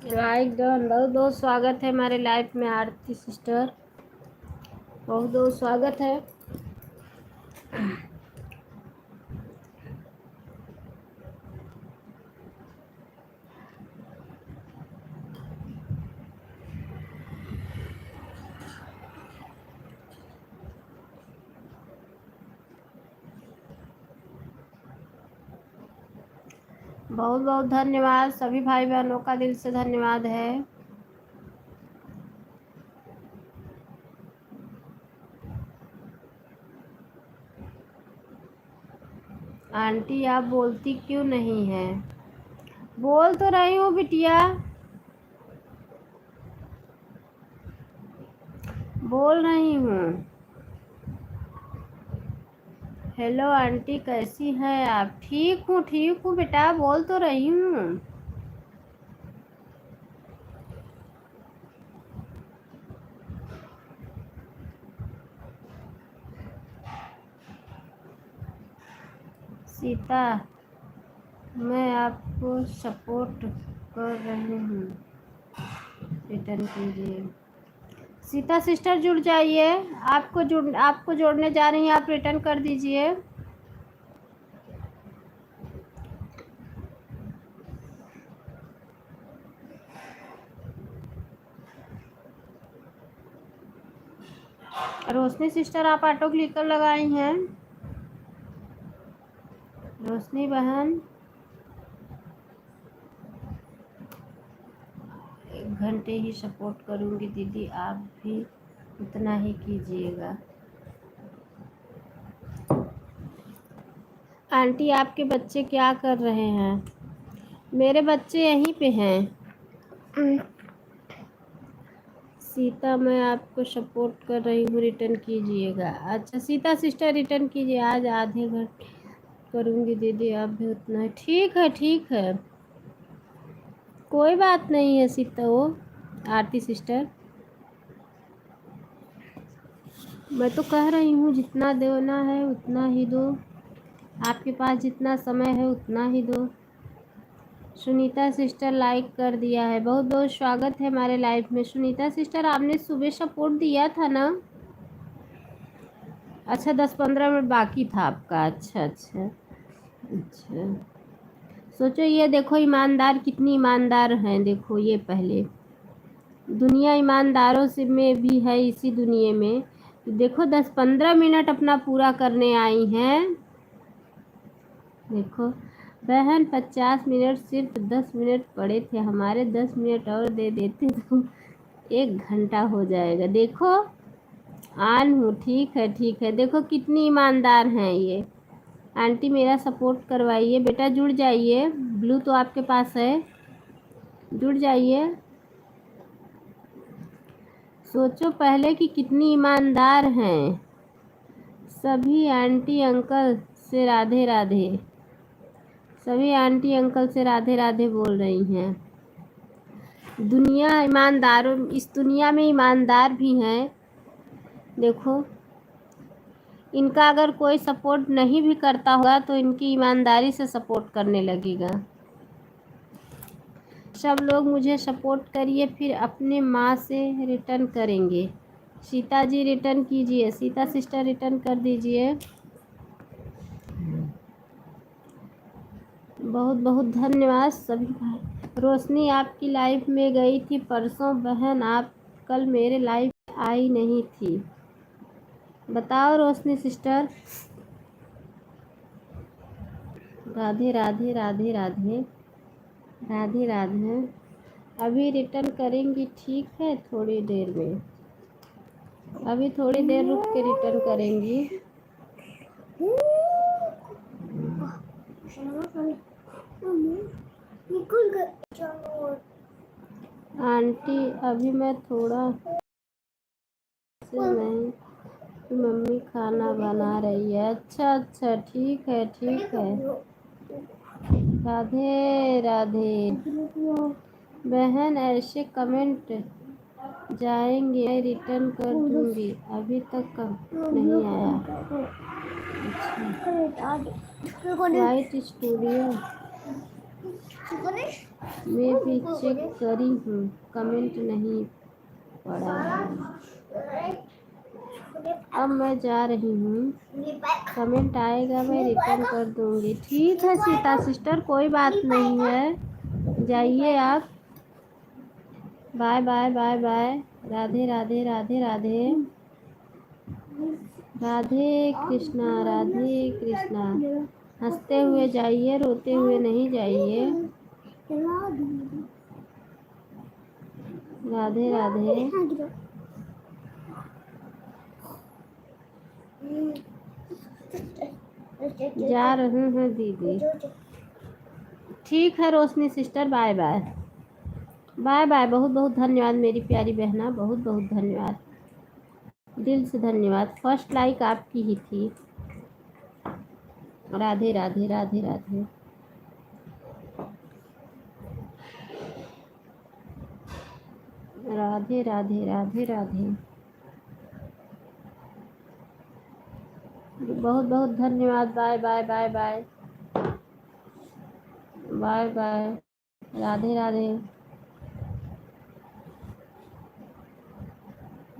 लाइक डन, बहुत बहुत स्वागत है हमारे लाइफ में आरती सिस्टर, बहुत बहुत स्वागत है। बहुत बहुत धन्यवाद सभी भाई बहनों का, दिल से धन्यवाद है। आंटी आप बोलती क्यों नहीं है? बोल तो रही हूँ बिटिया, बोल रही हूँ। हेलो आंटी, कैसी है आप? ठीक हूँ बेटा, बोल तो रही हूँ। सीता, मैं आपको सपोर्ट कर रही हूँ, रिटर्न कीजिए। सीता सिस्टर जुड़ जाइए, आपको जोड़ने जा रही हैं, आप रिटर्न कर दीजिए। रोशनी सिस्टर आप ऑटो क्लिकर लगाई हैं। रोशनी बहन, 1 घंटे ही सपोर्ट करूंगी दीदी, आप भी उतना ही कीजिएगा। आंटी आपके बच्चे क्या कर रहे हैं? मेरे बच्चे यहीं पे हैं। सीता, मैं आपको सपोर्ट कर रही हूँ, रिटर्न कीजिएगा। अच्छा सीता सिस्टर रिटर्न कीजिए, आज आधे घंटे करूँगी दीदी, आप भी उतना ही। ठीक है, कोई बात नहीं है सीता। वो आरती सिस्टर, मैं तो कह रही हूँ जितना देना है उतना ही दो, आपके पास जितना समय है उतना ही दो। सुनीता सिस्टर लाइक कर दिया है, बहुत बहुत स्वागत है हमारे लाइव में। सुनीता सिस्टर आपने सुबह सपोर्ट दिया था ना? अच्छा 10-15 मिनट बाकी था आपका। अच्छा। सोचो ये देखो ईमानदार, कितनी ईमानदार हैं देखो ये। पहले दुनिया ईमानदारों से में भी है, इसी दुनिया में देखो 10-15 मिनट अपना पूरा करने आई हैं। देखो बहन 50 मिनट, सिर्फ 10 मिनट पड़े थे हमारे, 10 मिनट और दे देते तो 1 घंटा हो जाएगा। देखो आन हूँ, ठीक है। देखो कितनी ईमानदार हैं ये। आंटी मेरा सपोर्ट करवाइए बेटा, जुड़ जाइए। ब्लू तो आपके पास है, जुड़ जाइए। सोचो पहले कि कितनी ईमानदार हैं। सभी आंटी अंकल से राधे राधे, सभी आंटी अंकल से राधे राधे बोल रही हैं। दुनिया ईमानदारों, इस दुनिया में ईमानदार भी हैं। देखो इनका अगर कोई सपोर्ट नहीं भी करता होगा तो इनकी ईमानदारी से सपोर्ट करने लगेगा। सब लोग मुझे सपोर्ट करिए, फिर अपने माँ से रिटर्न करेंगे। सीता जी रिटर्न कीजिए, सीता सिस्टर रिटर्न कर दीजिए। बहुत बहुत धन्यवाद सभी भाई। रोशनी आपकी लाइफ में गई थी परसों बहन, आप कल मेरे लाइफ में आई नहीं थी। बताओ रोशनी सिस्टर। राधे राधे राधे राधे राधे राधे। अभी रिटर्न करेंगी, ठीक है, थोड़ी देर में, अभी थोड़ी देर रुक के रिटर्न करेंगी। आंटी अभी मैं थोड़ा से नहीं, मम्मी खाना बना रही है। अच्छा ठीक है। राधे राधे बहन, ऐसे कमेंट जाएंगे, मैं रिटर्न कर दूंगी, अभी तक नहीं आया। अच्छा वाइट स्टूडियो में भी चेक करी हूँ, कमेंट नहीं पड़ा है। अब मैं जा रही हूँ, कमेंट आएगा मैं रिटर्न कर दूंगी। ठीक है सीता सिस्टर, कोई बात नहीं है, जाइए आप। Bye bye bye bye. Radhe Radhe Radhe Radhe Radhe Krishna, Radhe Krishna. हंसते हुए जाइए, रोते हुए नहीं जाइए। राधे राधे। जा रही हूँ दीदी। ठीक है Roshni sister, bye bye. Bye bye. बहुत बहुत धन्यवाद मेरी प्यारी बहना, बहुत बहुत धन्यवाद, दिल से धन्यवाद। फर्स्ट लाइक आपकी ही थी। राधे राधे राधे राधे। राधे राधे राधे राधे। बहुत बहुत धन्यवाद। Bye bye bye bye bye bye. Radhe Radhe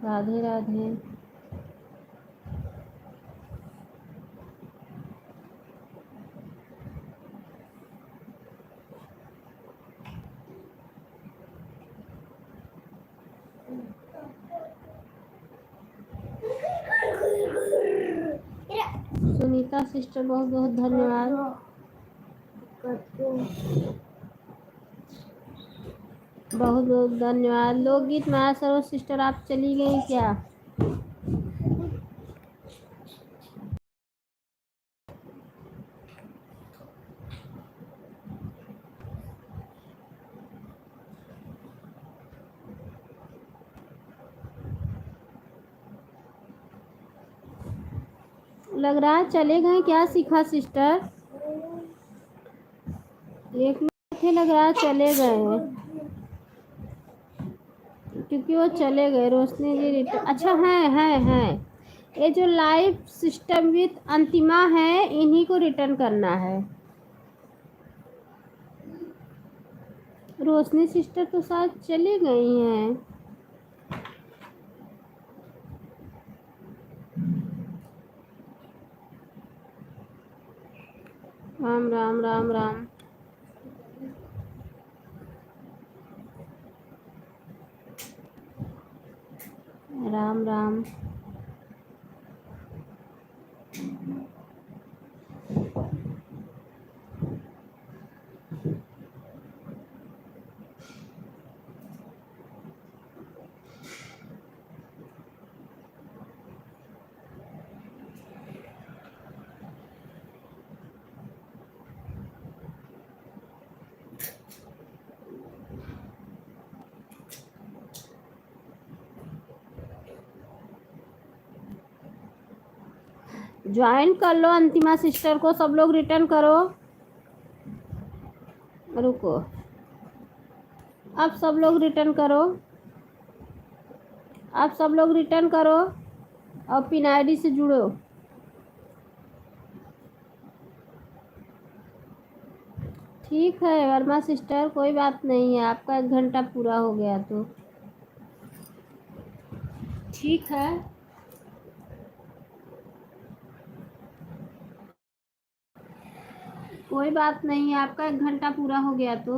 Radhe Radhe. Sunita sister बहुत बहुत धन्यवाद। बहुत बहुत धन्यवाद। लोकगीत माया सरोज सिस्टर आप चली गई क्या? लग रहा है चले गए क्या शिखा सिस्टर? एक में थे, लग रहा है चले गए, क्योंकि वो चले गए। रोशनी जी रिटर्न, अच्छा है। ये जो लाइव सिस्टम विद अंतिमा है, इन्हीं को रिटर्न करना है। रोशनी सिस्टर तो शायद चली गई हैं। राम राम राम राम। राम राम। ज्वाइन कर लो अंतिमा सिस्टर को, सब लोग रिटर्न करो। रुको, अब सब लोग रिटर्न करो, अब सब लोग रिटर्न करो और पिन आईडी से जुड़ो। ठीक है वर्मा सिस्टर, कोई बात नहीं है, आपका 1 घंटा पूरा हो गया तो ठीक है। कोई बात नहीं है, आपका 1 घंटा पूरा हो गया तो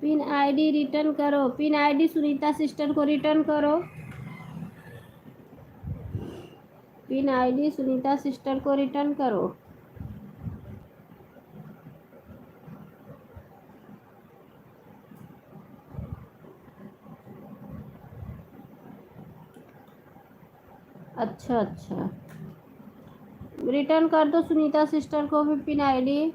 पिन आईडी रिटर्न करो। पिन आईडी सुनीता सिस्टर को रिटर्न करो। पिन आईडी सुनीता सिस्टर को रिटर्न करो। अच्छा, रिटर्न कर दो सुनीता सिस्टर को भी पिन आईडी।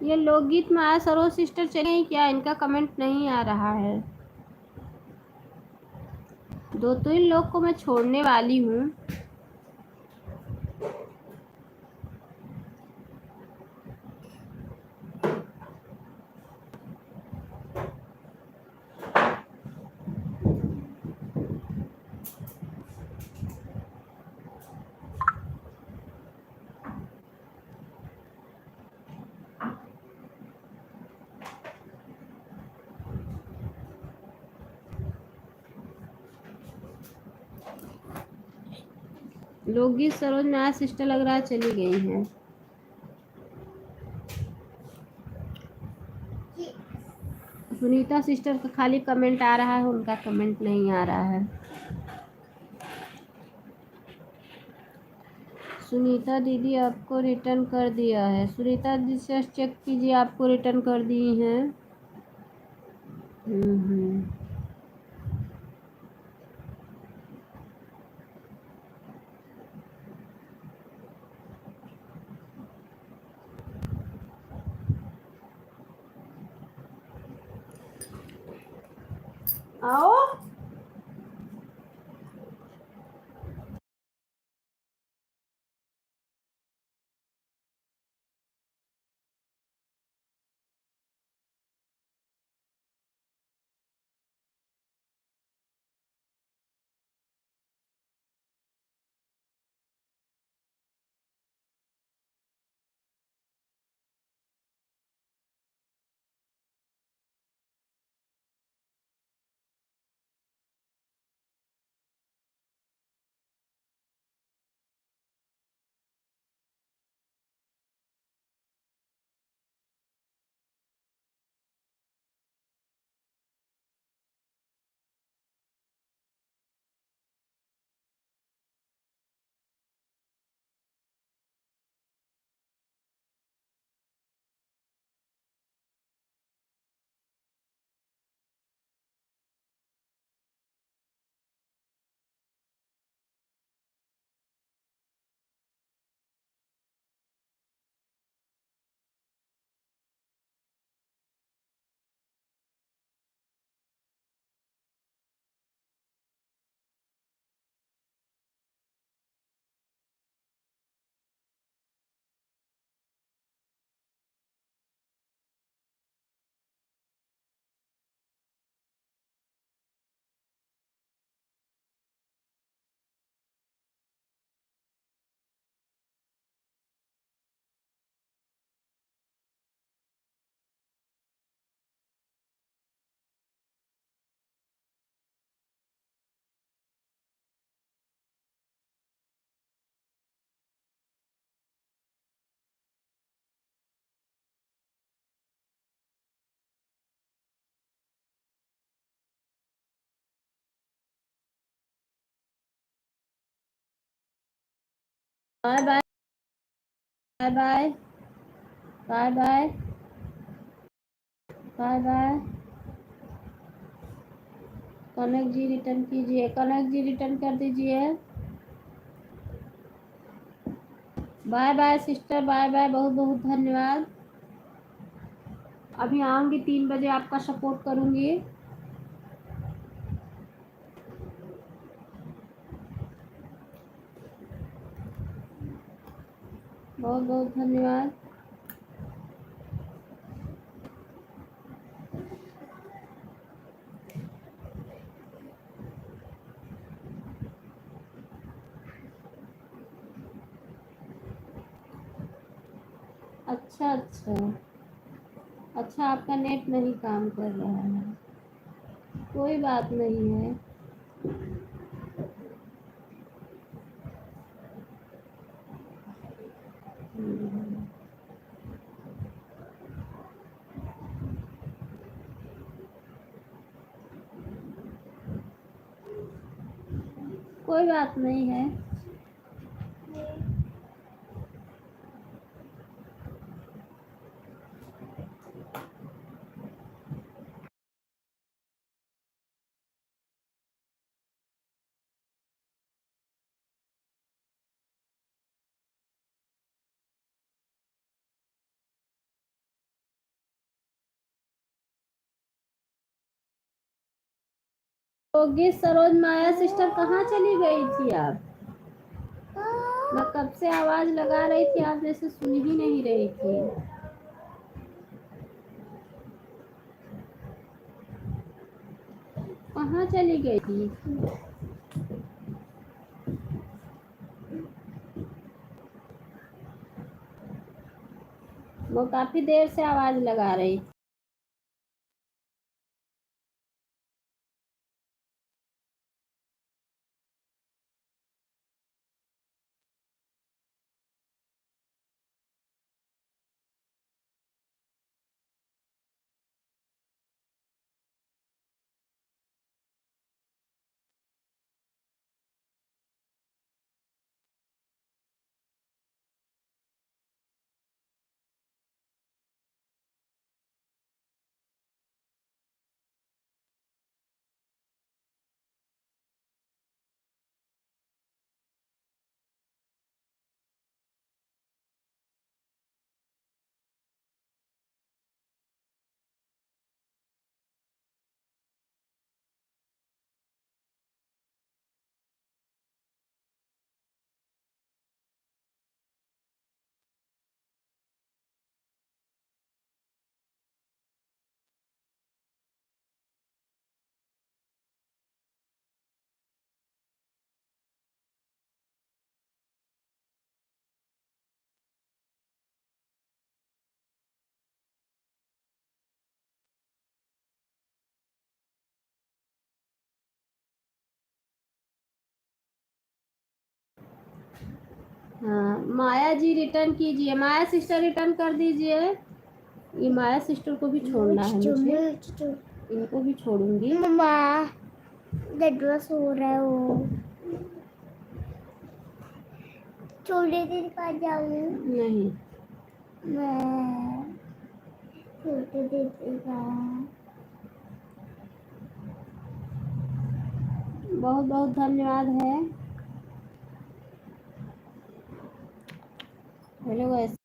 ये लोकगीत माया सरोज सिस्टर चले क्या? इनका कमेंट नहीं आ रहा है। 2-3 लोग को मैं छोड़ने वाली हूँ। लोगी सरोज में आज सिस्टर लग रहा है चली गई हैं। सुनीता सिस्टर का खाली कमेंट आ रहा है, उनका कमेंट नहीं आ रहा है। सुनीता दीदी आपको रिटर्न कर दिया है। सुनीता दीदी चेक कीजिए, आपको रिटर्न कर दी हैं। हम्म। आओ। Bye bye bye bye bye bye bye bye. Kanak ji return कीजिए, कनक जी रिटर्न कर दीजिए। Bye bye sister, bye bye, बहुत बहुत धन्यवाद। अभी आऊंगी 3 बजे, आपका सपोर्ट करूंगी। बहुत बहुत धन्यवाद। अच्छा अच्छा अच्छा, आपका नेट नहीं काम कर रहा है, कोई बात नहीं है। कोई बात नहीं है। योगी सरोज माया सिस्टर कहाँ चली गई थी आप? मैं कब से आवाज लगा रही थी, आप जैसे सुन ही नहीं रही थी। कहाँ चली गई थी? वो काफी देर से आवाज लगा रही थी। हाँ, माया जी रिटर्न कीजिए, माया सिस्टर रिटर्न कर दीजिए। ये माया सिस्टर को भी छोड़ना है मुझे, इनको भी छोड़ूंगी। मम्मा डडुआ सो रहा है वो। छोटे दिन का जाऊँ नहीं, मैं छोटे दिन का। बहुत बहुत धन्यवाद है। हेलो गाइस,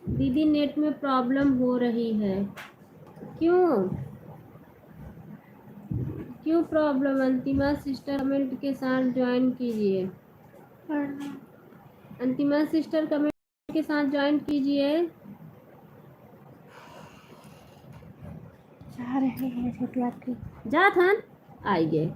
दीदी नेट में प्रॉब्लम हो रही है। क्यों क्यों प्रॉब्लम? अंतिमा सिस्टर कमेंट के साथ ज्वाइन कीजिए। अंतिमा सिस्टर कमेंट के साथ ज्वाइन कीजिए। जा रहे हैं छोटी आती। जा थन आइए।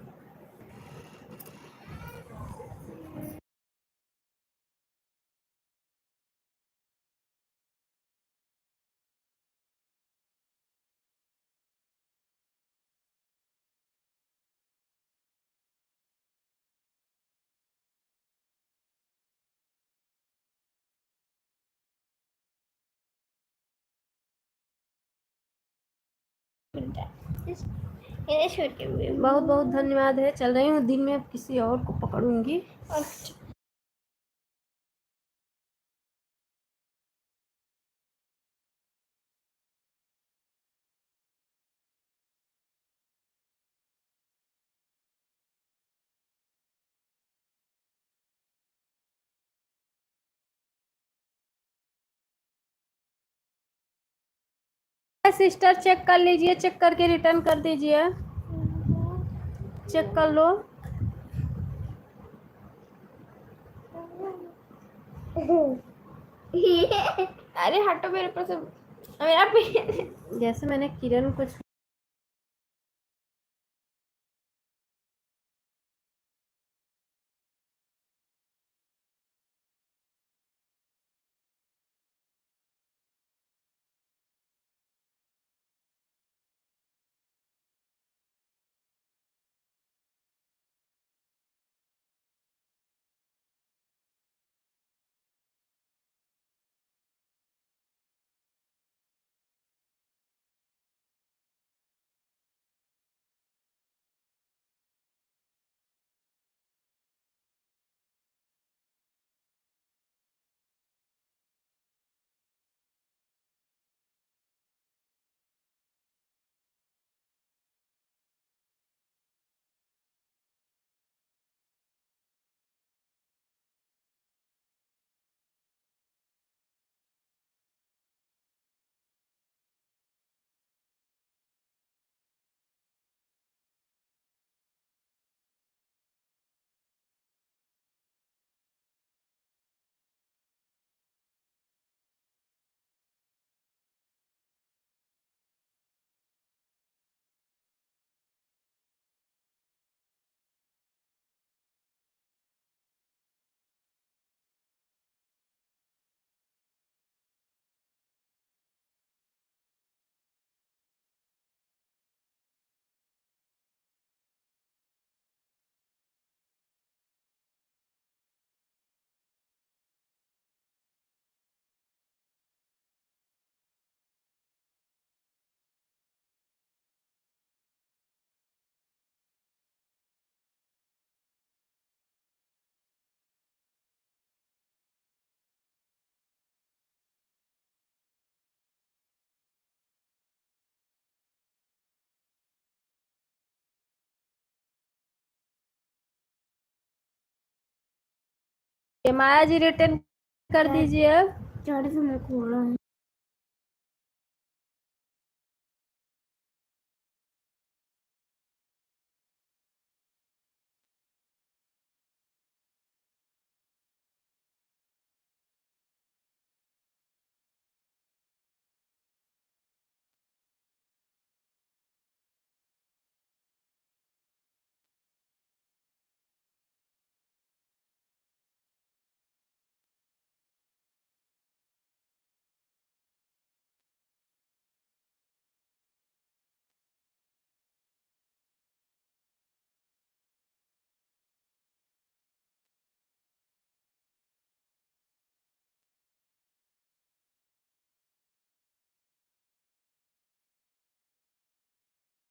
बहुत बहुत धन्यवाद है। चल रही हूँ, दिन में अब किसी और को पकड़ूंगी। सिस्टर चेक कर लीजिए, चेक करके रिटर्न कर दीजिए। चेक कर लो। अरे हटो मेरे पर से मेरा जैसे मैंने किरण को ये माया जी रिटर्न कर दीजिए अब। चार से मैं खोल रहा हूँ।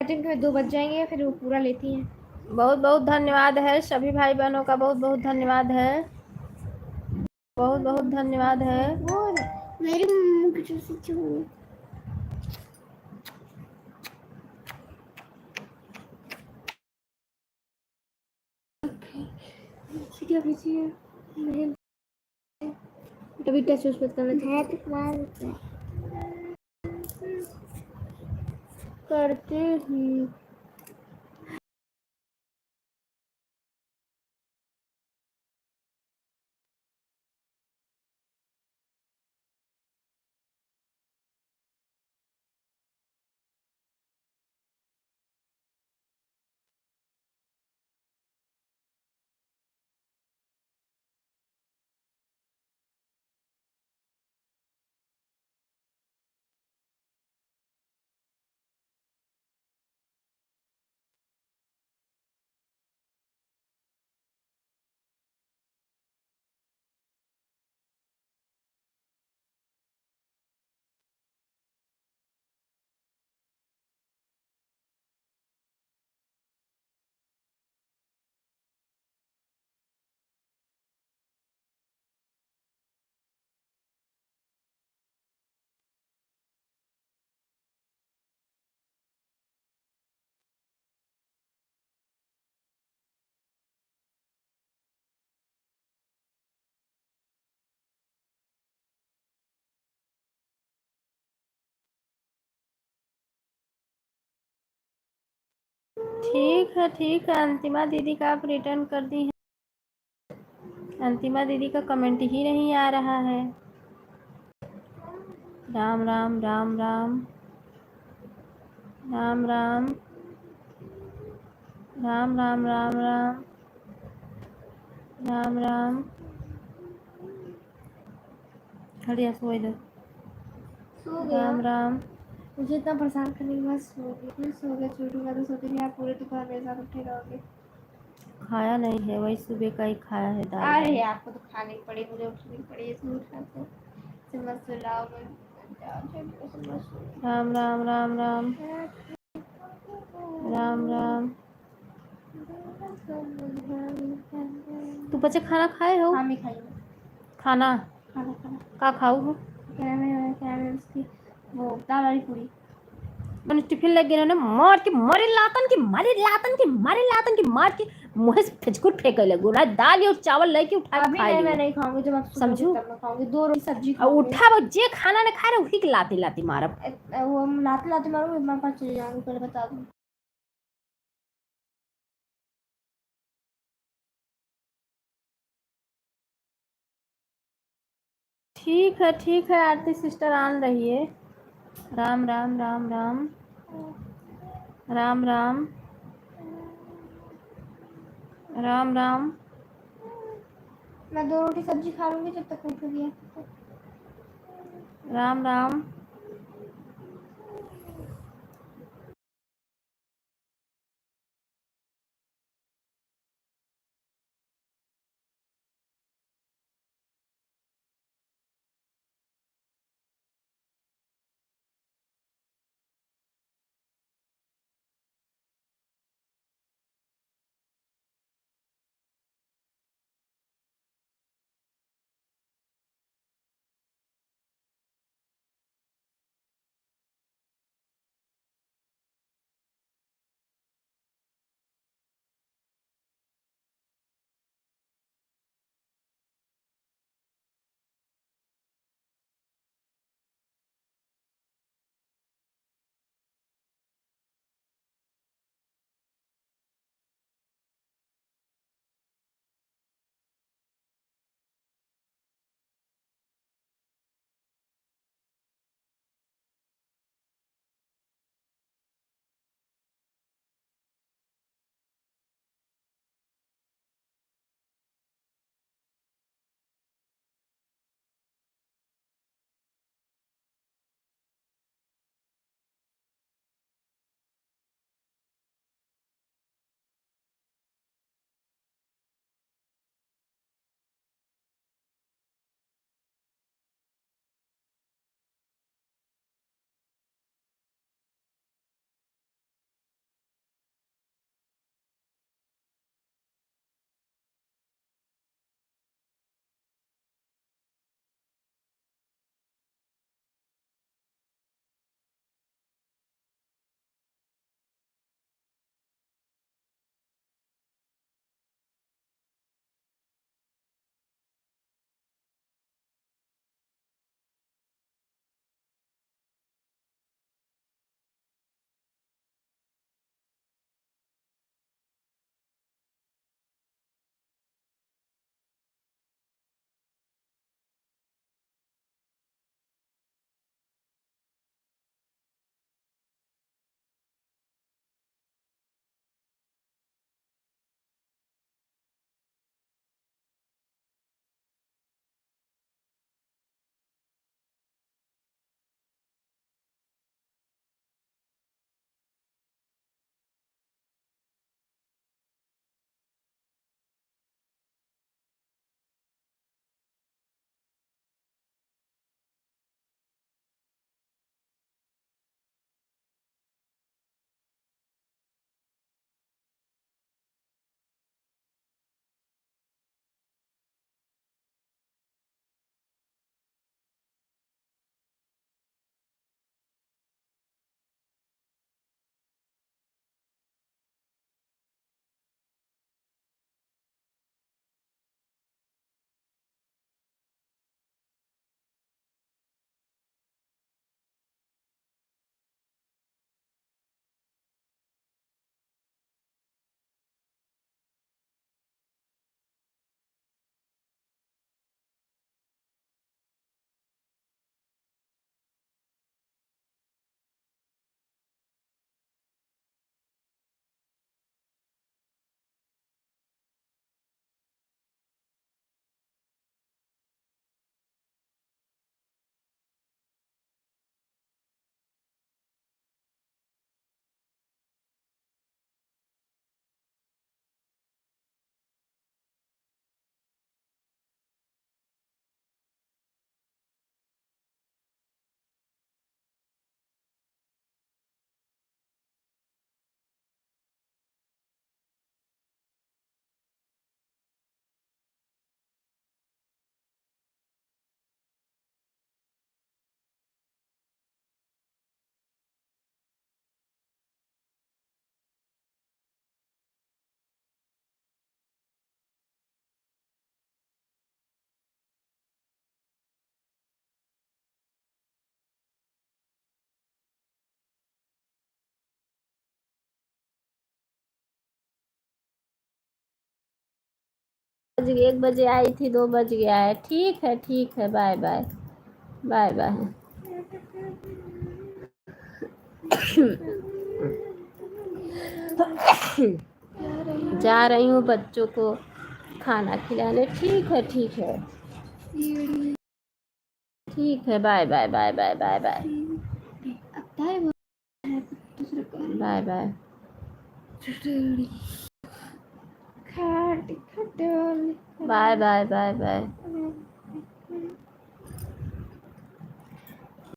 के 2 बज जाएंगे फिर वो पूरा लेती हैं। बहुत बहुत धन्यवाद है सभी भाई बहनों का, बहुत बहुत धन्यवाद है, बहुत बहुत धन्यवाद है। और मेरी मम्मी की जैसी चूड़ी। क्या भेजी है? नहीं अभी टच उस पर करना है तो करते ही। ठीक है, अंतिमा दीदी का आप रिटर्न कर दी है। अंतिमा दीदी का कमेंट ही नहीं आ रहा है। राम राम राम राम राम राम राम राम राम राम राम राम। खड़िया सो इधर। सो गया। राम राम। मुझे इतना परेशान करने के बाद सो गई। फिर सो गया छोटू का तो सोचे नहीं आप पूरे दोपहर मेरे साथ उठे रहोगे। खाया नहीं है, वही सुबह का ही खाया है दाल। अरे आपको तो खाने की पड़ी, मुझे उठनी पड़ी इसमें उठा तो समझ सुलाओ मैं राम राम राम राम राम राम। तू बच्चे खाना खाए हो? हाँ मैं खाई खाना खाना खाना का खाऊ हो? क्या है उसकी वो दाल वाली पूरी। मैंने टिफिन लग गया ना, मार के मारे लातन की मारे लातन की मारे लातन की मार के मुंह से फिचकुट फेंक लगो ना। दाल और चावल लेके उठा के अभी खा नहीं लियो। मैं नहीं खाऊंगी, जब आप समझू? तब मैं खाऊंगी 2 रोटी सब्जी और खाऊंगी। उठा वो जे खाना ने खा रहे उसी के लाती लाती मारब। वो लाते लाते मारूंगी, मैं पास चले जाऊंगी पहले बता दूं। ठीक है आरती सिस्टर आन रही है। राम राम राम राम राम राम राम राम। मैं 2 रोटी सब्जी खा लूंगी जब तक उठोगी। राम राम। 1 बजे आई थी, 2 बज गया है। ठीक है, बाय बाय, बाय बाय। जा रही हूँ बच्चों को खाना खिलाने। ठीक है, ठीक है, bye bye, bye bye, bye bye, bye bye. Bye bye, bye bye.